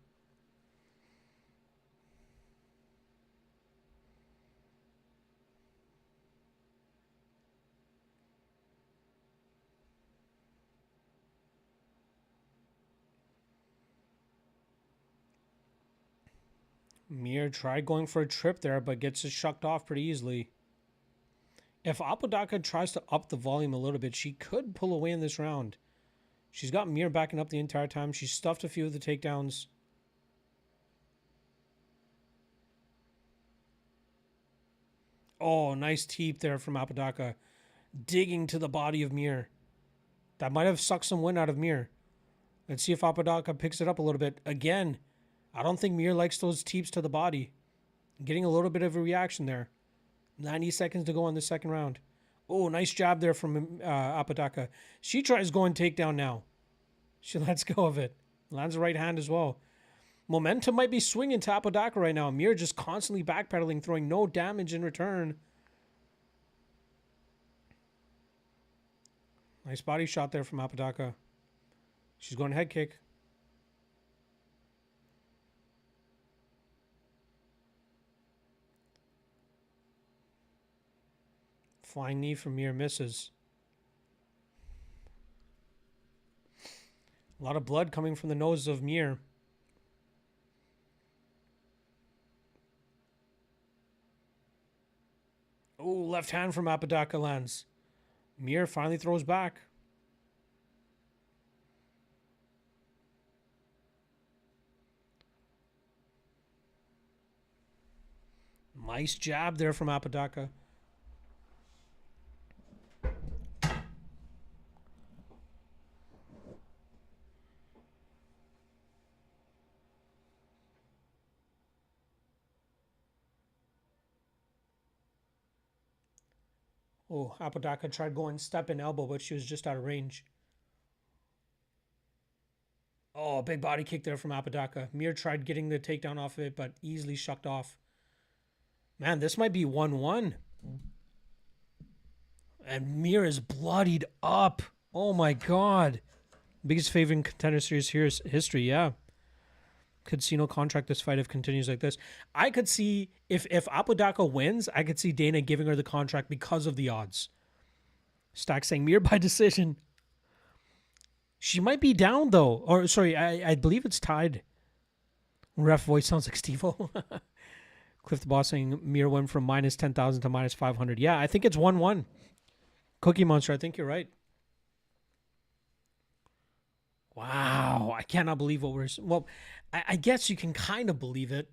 Mir tried going for a trip there, but gets it shucked off pretty easily. If Apodaca tries to up the volume a little bit, she could pull away in this round. She's got Mir backing up the entire time. She's stuffed a few of the takedowns. Oh, nice teep there from Apodaca. Digging to the body of Mir. That might have sucked some wind out of Mir. Let's see if Apodaca picks it up a little bit. Again, I don't think Mir likes those teeps to the body. Getting a little bit of a reaction there. 90 seconds to go in the second round. Oh, nice jab there from Apodaca. She tries going takedown now. She lets go of it. Lands a right hand as well. Momentum might be swinging to Apodaca right now. Mir just constantly backpedaling, throwing no damage in return. Nice body shot there from Apodaca. She's going head kick. Flying knee from Mir misses. A lot of blood coming from the nose of Mir. Oh, left hand from Apodaca lands. Mir finally throws back. Nice jab there from Apodaca. Oh, Apodaca tried going step and elbow, but she was just out of range. Oh, big body kick there from Apodaca. Mir tried getting the takedown off of it, but easily shucked off. Man, this might be 1-1. And Mir is bloodied up. Oh my god. Biggest favorite in Contender Series history, yeah. Casino contract this fight if it continues like this. I could see if Apodaca wins, I could see Dana giving her the contract because of the odds. Stack saying Mir by decision. She might be down though. Or sorry, I believe it's tied. Ref voice sounds like Steve-O. Cliff the Boss saying Mir went from minus 10,000 to minus 500. Yeah, I think it's 1-1. Cookie Monster, I think you're right. Wow, I cannot believe what we're... Well, I guess you can kind of believe it.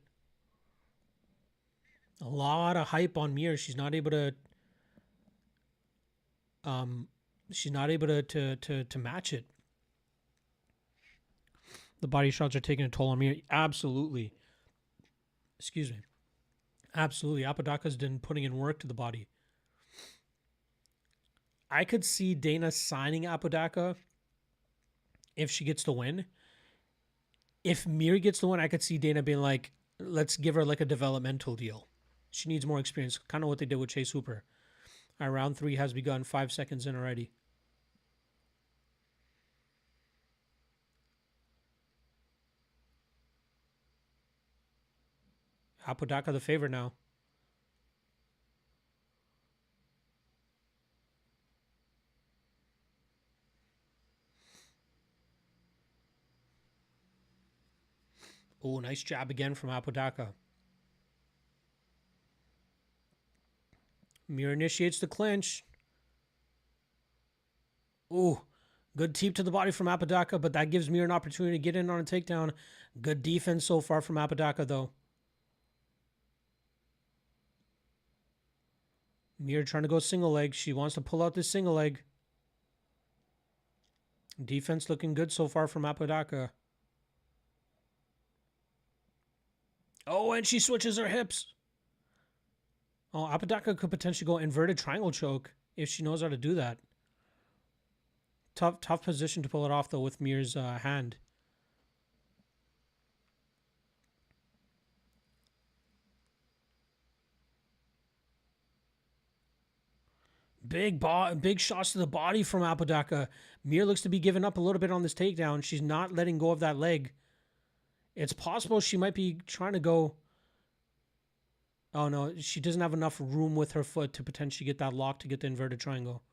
A lot of hype on Mir. She's not able to um to match it. The body shots are taking a toll on Mir. Absolutely. Excuse me. Absolutely. Apodaca's been putting in work to the body. I could see Dana signing Apodaca if she gets the win. If Mir gets the win, I could see Dana being like, let's give her like a developmental deal. She needs more experience. Kind of what they did with Chase Hooper. Round 3 has begun. 5 seconds in already. Apodaca the favorite now. Oh, nice jab again from Apodaca. Mir initiates the clinch. Ooh, good teep to the body from Apodaca, but that gives Mir an opportunity to get in on a takedown. Good defense so far from Apodaca, though. Mir trying to go single leg. She wants to pull out this single leg. Defense looking good so far from Apodaca. Oh, and she switches her hips. Oh, Apodaca could potentially go inverted triangle choke if she knows how to do that. Tough position to pull it off, though, with Mir's hand. Big shots to the body from Apodaca. Mir looks to be giving up a little bit on this takedown. She's not letting go of that leg. It's possible she might be trying to go. Oh, no. She doesn't have enough room with her foot to potentially get that lock to get the inverted triangle.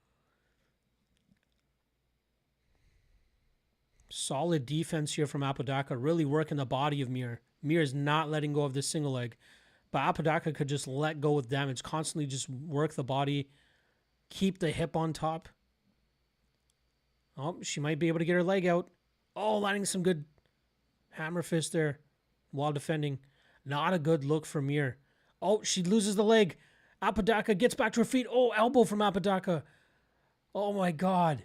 Solid defense here from Apodaca. Really working the body of Mir. Mir is not letting go of this single leg. But Apodaca could just let go with damage. Constantly just work the body. Keep the hip on top. Oh, she might be able to get her leg out. Oh, landing some good hammer fist there while defending. Not a good look for Mir. Oh, she loses the leg. Apodaca gets back to her feet. Oh, elbow from Apodaca. Oh, my God.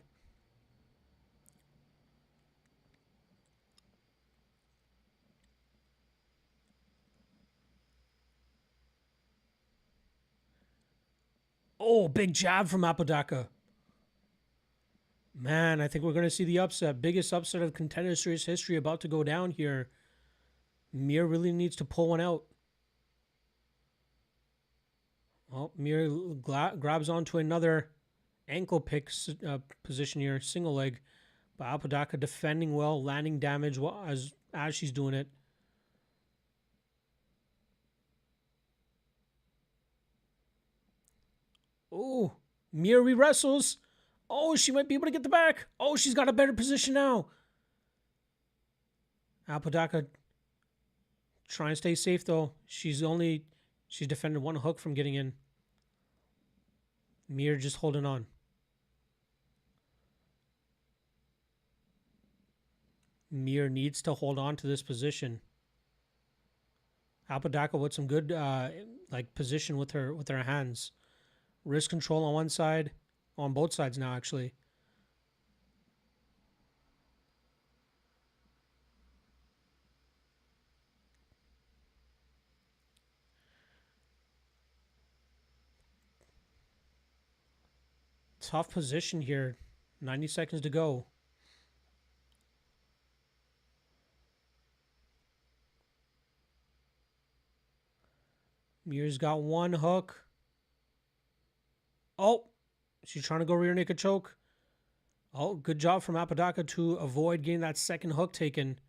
Oh, big jab from Apodaca. Man, I think we're going to see the upset. Biggest upset of Contender Series history about to go down here. Mir really needs to pull one out. Oh, Mir grabs onto another ankle pick position here, single leg. But Apodaca defending well, landing damage as she's doing it. Oh, Mir re-wrestles. Oh, she might be able to get the back. Oh, she's got a better position now. Apodaca trying to stay safe, though. She's defended one hook from getting in. Mir just holding on. Mir needs to hold on to this position. Apodaca with some good position with her hands. Wrist control on one side, on both sides now actually. Tough position here. 90 seconds to go. Mir's got one hook. Oh, she's trying to go rear naked choke. Oh, good job from Apodaca to avoid getting that second hook taken.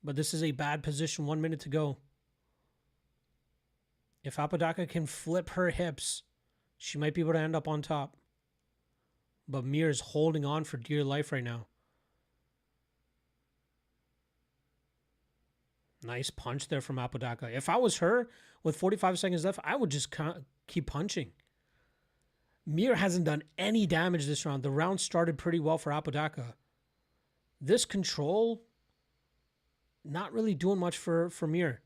But this is a bad position. 1 minute to go. If Apodaca can flip her hips, she might be able to end up on top. But Mir is holding on for dear life right now. Nice punch there from Apodaca. If I was her with 45 seconds left, I would just keep punching. Mir hasn't done any damage this round. The round started pretty well for Apodaca. This control, not really doing much for Mir.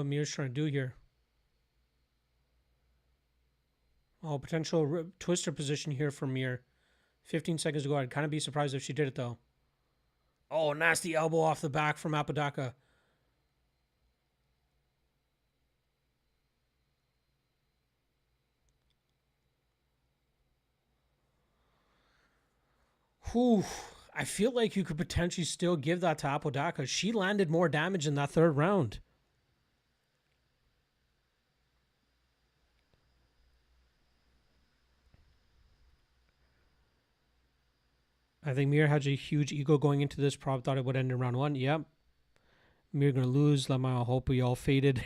what Mir's trying to do here. Oh, potential twister position here for Mir. 15 seconds to go. I'd kind of be surprised if she did it, though. Oh, nasty elbow off the back from Apodaca. Whew. I feel like you could potentially still give that to Apodaca. She landed more damage in that third round. I think Mir had a huge ego going into this. Probably thought it would end in round 1. Yep. Mir gonna lose. Lamau hope we all faded.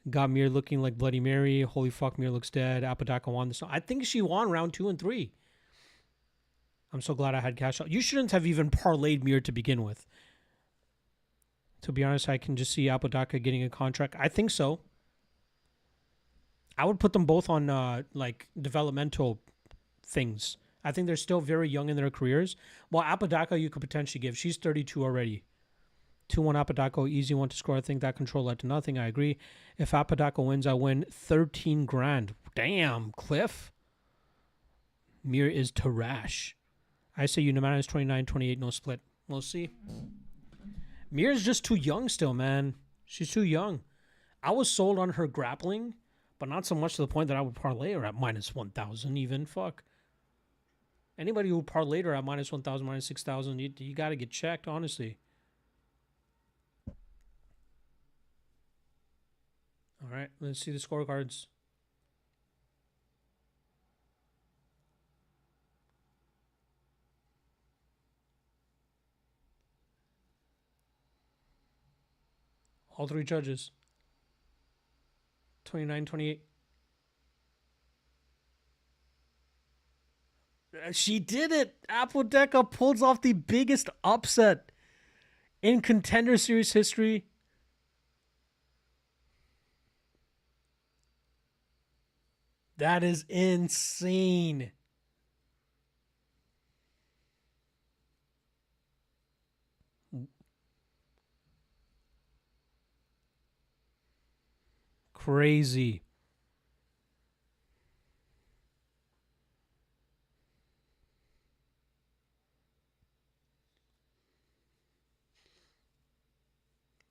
Got Mir looking like Bloody Mary. Holy fuck, Mir looks dead. Apodaca won this. I think she won round 2 and 3. I'm so glad I had cash out. You shouldn't have even parlayed Mir to begin with. To be honest, I can just see Apodaca getting a contract. I think so. I would put them both on like developmental things. I think they're still very young in their careers. Well, Apodaca you could potentially give. She's 32 already. 2-1 Apodaca, easy one to score. I think that control led to nothing. I agree. If Apodaca wins, I win 13 grand. Damn, Cliff. Mir is trash. I say unanimous 29-28, no split. We'll see. Mir's just too young still, man. She's too young. I was sold on her grappling, but not so much to the point that I would parlay her at minus 1,000 even. Fuck. Anybody who parlayed her at minus 1,000, minus 6,000, you got to get checked, honestly. All right, let's see the scorecards. All three judges. 29-28. She did it. Apodaca pulls off the biggest upset in Contender Series history. That is insane. Crazy.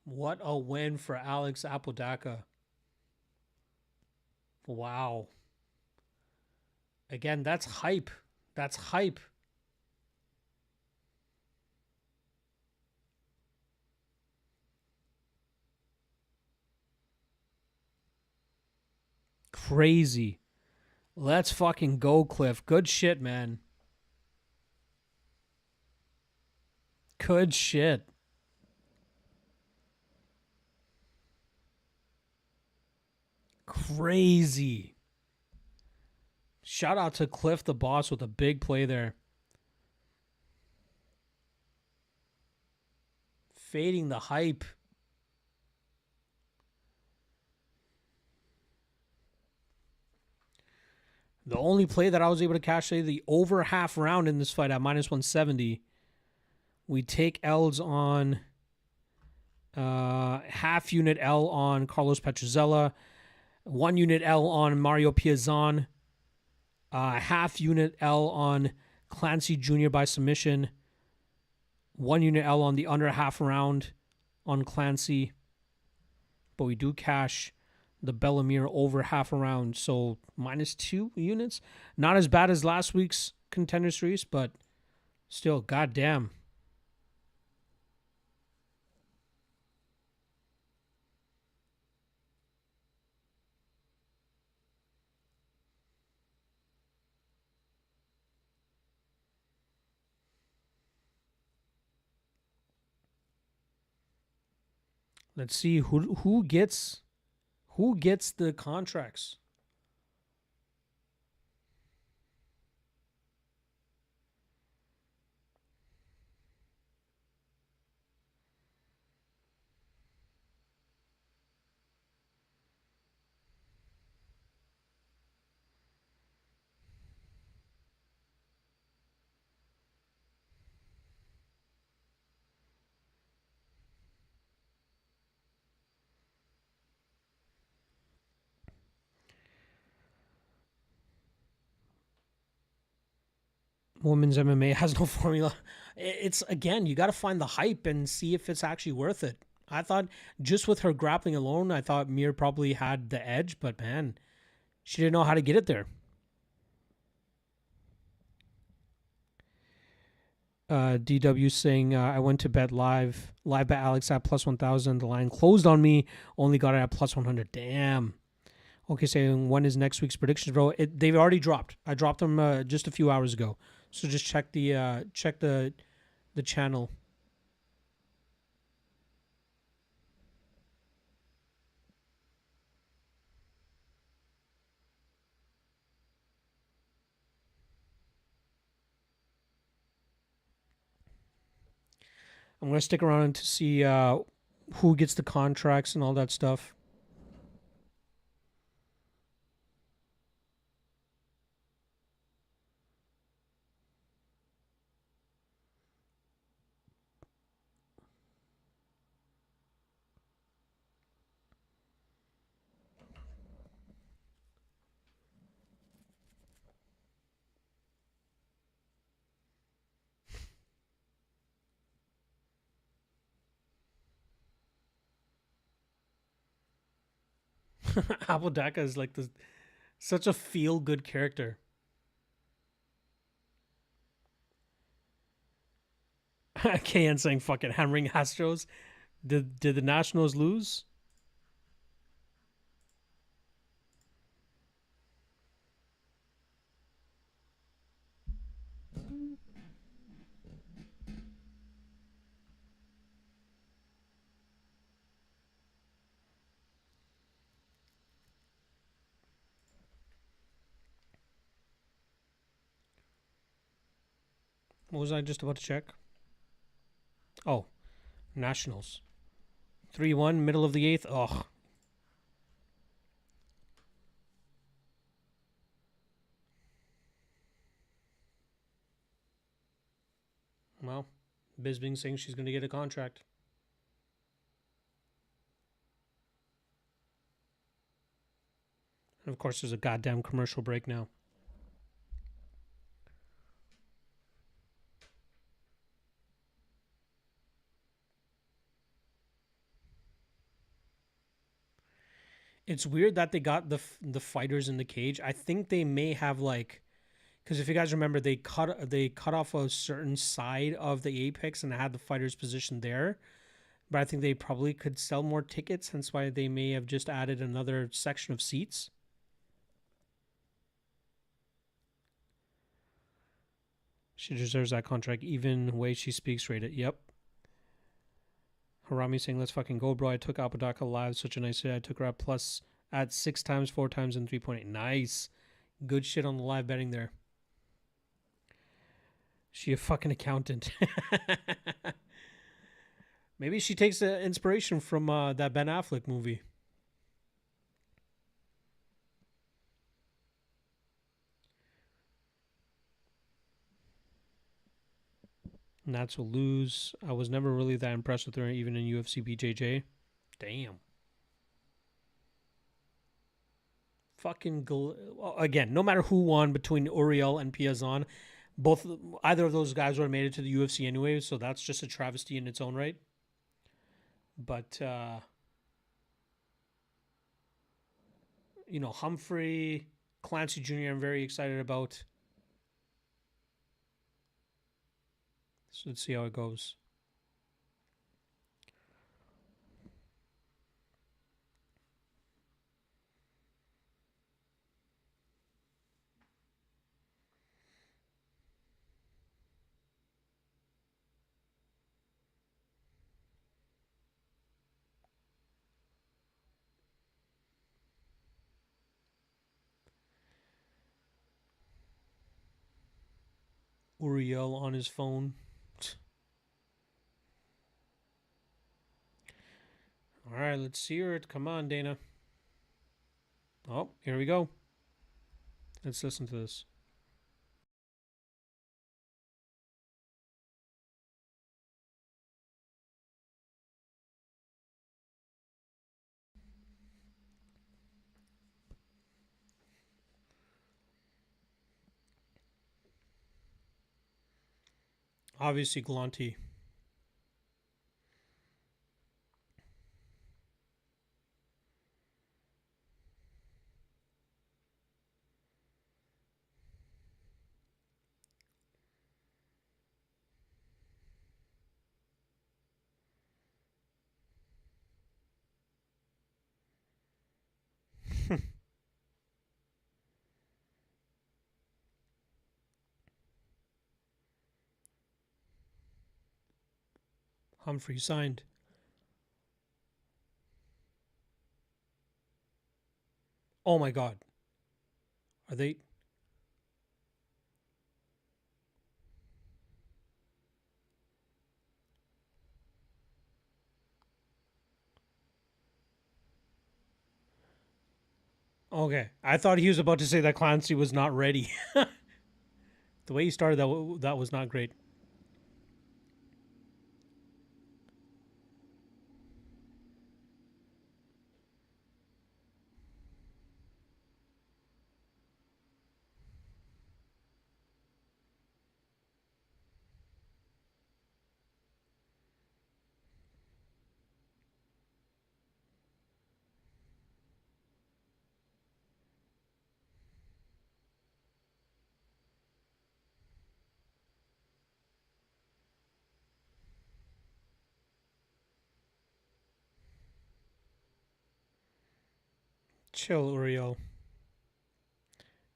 What a win for Alex Apodaca. Wow. Again, that's hype. That's hype. Crazy. Let's fucking go, Cliff. Good shit, man. Good shit. Crazy. Shout out to Cliff the boss with a big play there. Fading the hype. The only play that I was able to cash today, the over half round in this fight at minus 170. We take L's on half unit L on Carlos Petruzella, 1 unit L on Mario Piazon, half unit L on Clancy Jr. by submission, 1 unit L on the under half round on Clancy. But we do cash the Bellamere over half a round, so minus 2 units. Not as bad as last week's Contender Series, but still, goddamn. Let's see who gets the contracts. Women's MMA has no formula. It's again, you got to find the hype and see if it's actually worth it. I thought just with her grappling alone, I thought Mir probably had the edge, but man, she didn't know how to get it there. DW saying I went to bet live bet Alex at plus 1,000. The line closed on me, only got it at plus 100. Damn. Okay, saying when is next week's predictions, bro? They've already dropped. I dropped them just a few hours ago. So just check the channel. I'm gonna stick around to see who gets the contracts and all that stuff. Apodaca is like such a feel good character. KN saying fucking hammering Astros. Did the Nationals lose? What was I just about to check? Oh, Nationals. 3-1, middle of the eighth. Oh. Well, Bisbing saying she's going to get a contract. And of course, there's a goddamn commercial break now. It's weird that they got the fighters in the cage. I think they may have like, because if you guys remember, they cut off a certain side of the apex and had the fighters positioned there. But I think they probably could sell more tickets, hence why they may have just added another section of seats. She deserves that contract. Even way she speaks, rate it. Yep. Harami saying, let's fucking go, bro. I took Apodaca live. Such a nice day. I took her up plus at 6 times, 4 times, and 3.8. Nice. Good shit on the live betting there. She a fucking accountant. Maybe she takes inspiration from that Ben Affleck movie. Nats will lose. I was never really that impressed with her, even in UFC BJJ. Damn. Fucking again, no matter who won between Uriel and Piazon, either of those guys would have made it to the UFC anyway, so that's just a travesty in its own right. But Humphrey, Clancy Jr. I'm very excited about. So let's see how it goes. Uriel on his phone. All right, let's hear it. Come on, Dana. Oh, here we go. Let's listen to this. Obviously, Galanti. Humphrey signed. Oh my God. Are they? Okay. I thought he was about to say that Clancy was not ready. The way he started, that was not great. Chill, Uriel.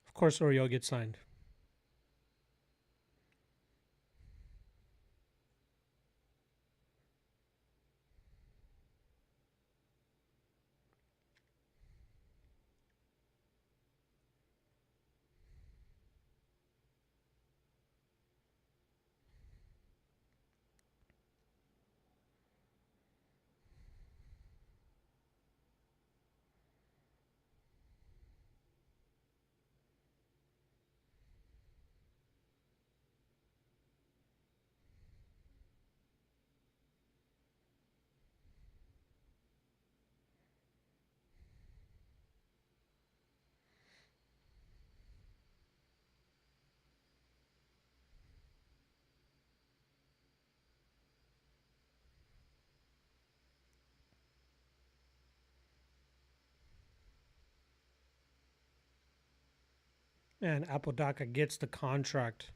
Of course, Uriel gets signed. And Apodaca gets the contract.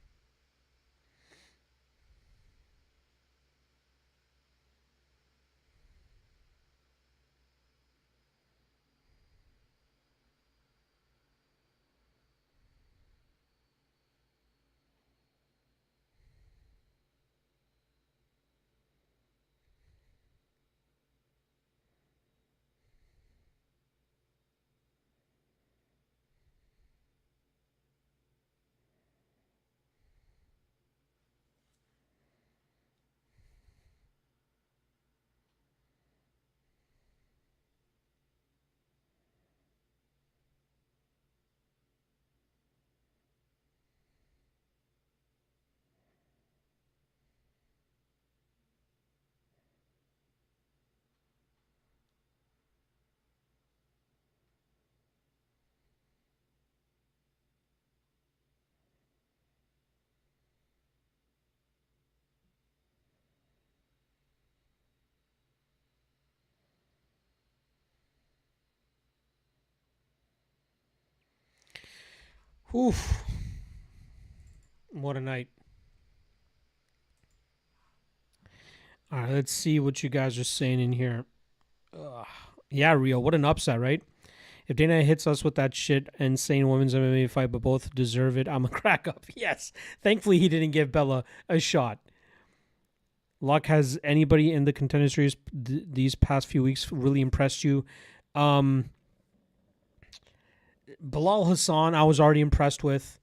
Oof. What a night. All right, let's see what you guys are saying in here. Ugh. Yeah, Rio, what an upset, right? If Dana hits us with that shit insane women's MMA fight, but both deserve it, I'm a crack up. Yes. Thankfully, he didn't give Bella a shot. Luck, has anybody in the Contender Series these past few weeks really impressed you? Bilal Hassan, I was already impressed with.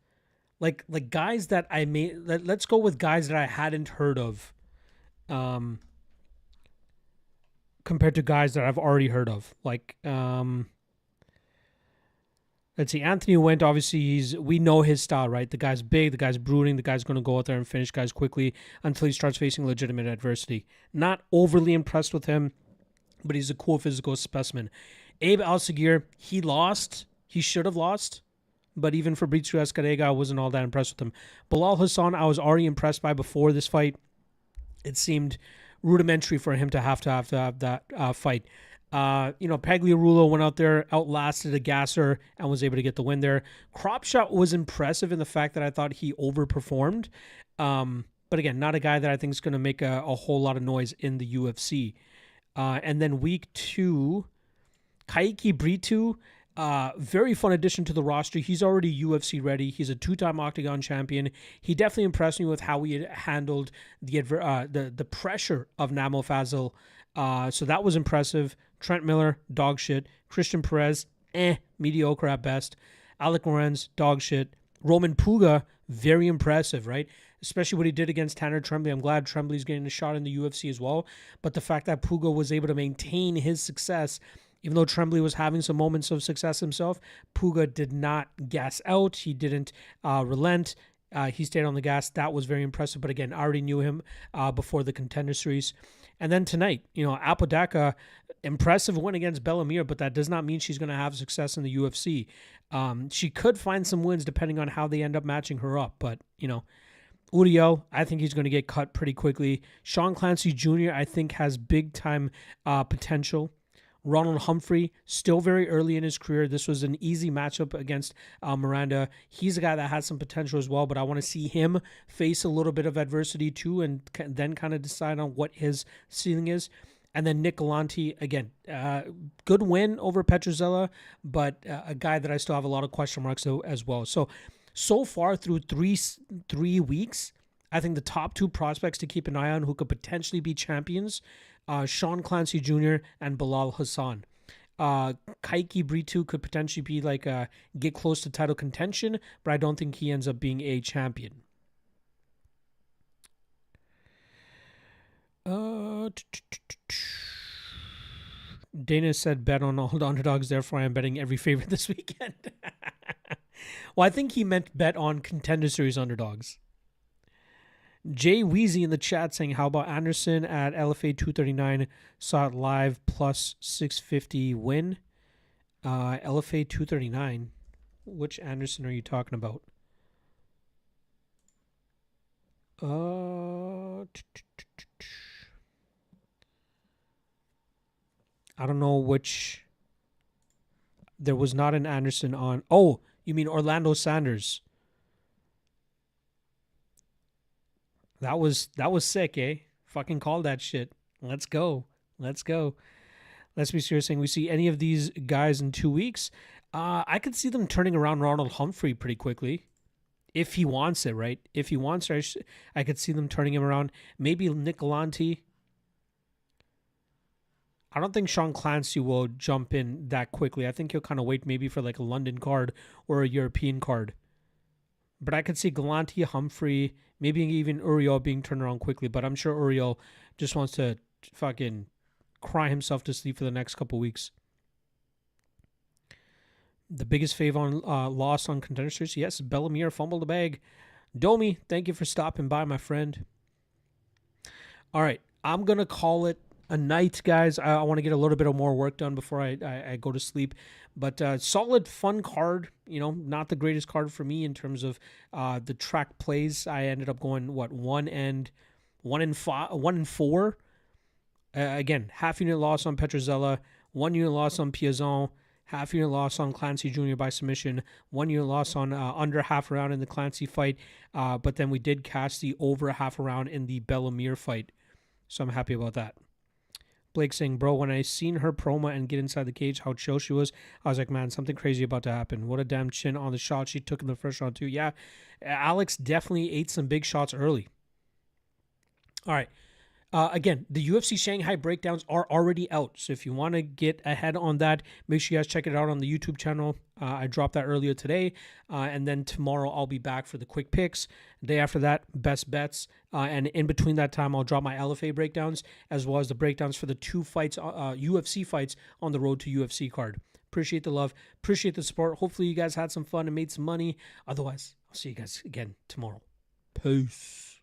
Like guys that I made. Let's go with guys that I hadn't heard of. Compared to guys that I've already heard of. Let's see. Anthony Went, obviously, we know his style, right? The guy's big, the guy's brooding, the guy's going to go out there and finish guys quickly until he starts facing legitimate adversity. Not overly impressed with him, but he's a cool physical specimen. Abe Alcigir, he lost. He should have lost. but even Fabrizio Escarega, I wasn't all that impressed with him. Bilal Hassan, I was already impressed by before this fight. It seemed rudimentary for him to have that fight. Pagliarulo went out there, outlasted a gasser, and was able to get the win there. Cropshot was impressive in the fact that I thought he overperformed. But again, not a guy that I think is going to make a whole lot of noise in the UFC. And then week 2, Kaiki Britu, very fun addition to the roster. He's already UFC ready. He's a 2-time Octagon champion. He definitely impressed me with how he had handled the pressure of Namo Fazil. So that was impressive. Trent Miller, dog shit. Christian Perez, mediocre at best. Alec Lorenz, dog shit. Roman Puga, very impressive, right? Especially what he did against Tanner Tremblay. I'm glad Trembley's getting a shot in the UFC as well. But the fact that Puga was able to maintain his success, even though Tremblay was having some moments of success himself, Puga did not gas out. He didn't relent. He stayed on the gas. That was very impressive. But again, I already knew him before the Contender Series. And then tonight, Apodaca, impressive win against Bellamir, but that does not mean she's going to have success in the UFC. She could find some wins depending on how they end up matching her up. But, Uriel, I think he's going to get cut pretty quickly. Sean Clancy Jr., I think, has big-time potential. Ronald Humphrey, still very early in his career. This was an easy matchup against Miranda. He's a guy that has some potential as well, but I want to see him face a little bit of adversity too and then kind of decide on what his ceiling is. And then Nick Galanti, again, good win over Petruzella, but a guy that I still have a lot of question marks as well. So far through three weeks, I think the top 2 prospects to keep an eye on who could potentially be champions, Sean Clancy Jr. and Bilal Hassan. Kaiki Britu could potentially be get close to title contention, but I don't think he ends up being a champion. Dana said bet on all the underdogs, therefore I am betting every favorite this weekend. Well, I think he meant bet on Contender Series underdogs. Jay Weezy in the chat saying, how about Anderson at LFA 239? Saw it live plus 650 win. LFA 239. Which Anderson are you talking about? I don't know which. There was not an Anderson on. Oh, you mean Orlando Sanders? That was sick, eh? Fucking call that shit. Let's go. Let's be serious. Saying we see any of these guys in 2 weeks, I could see them turning around Ronald Humphrey pretty quickly. If he wants it, right? If he wants it, I could see them turning him around. Maybe Nick Galanti. I don't think Sean Clancy will jump in that quickly. I think he'll kind of wait maybe for a London card or a European card. But I could see Galanti, Humphrey, maybe even Uriel being turned around quickly. But I'm sure Uriel just wants to fucking cry himself to sleep for the next couple weeks. The biggest fave on loss on Contender Series? Yes, Bellamir fumbled the bag. Domi, thank you for stopping by, my friend. All right, I'm going to call it a night, guys. I want to get a little bit of more work done before I go to sleep. But solid, fun card. Not the greatest card for me in terms of the track plays. I ended up going 1 and 4. Again, half unit loss on Petruzella, 1 unit loss on Piazon, half unit loss on Clancy Jr. by submission, 1 unit loss on under half a round in the Clancy fight. But then we did cash the over half a round in the Bellamir fight. So I'm happy about that. Blake saying, bro, when I seen her promo and get inside the cage, how chill she was, I was like, man, something crazy about to happen. What a damn chin on the shot she took in the first round too. Yeah, Alex definitely ate some big shots early. All right. Again, the UFC Shanghai breakdowns are already out. So if you want to get ahead on that, make sure you guys check it out on the YouTube channel. I dropped that earlier today. And then tomorrow I'll be back for the quick picks. Day after that, best bets. And in between that time, I'll drop my LFA breakdowns as well as the breakdowns for the 2 fights, UFC fights on the road to UFC card. Appreciate the love. Appreciate the support. Hopefully you guys had some fun and made some money. Otherwise, I'll see you guys again tomorrow. Peace.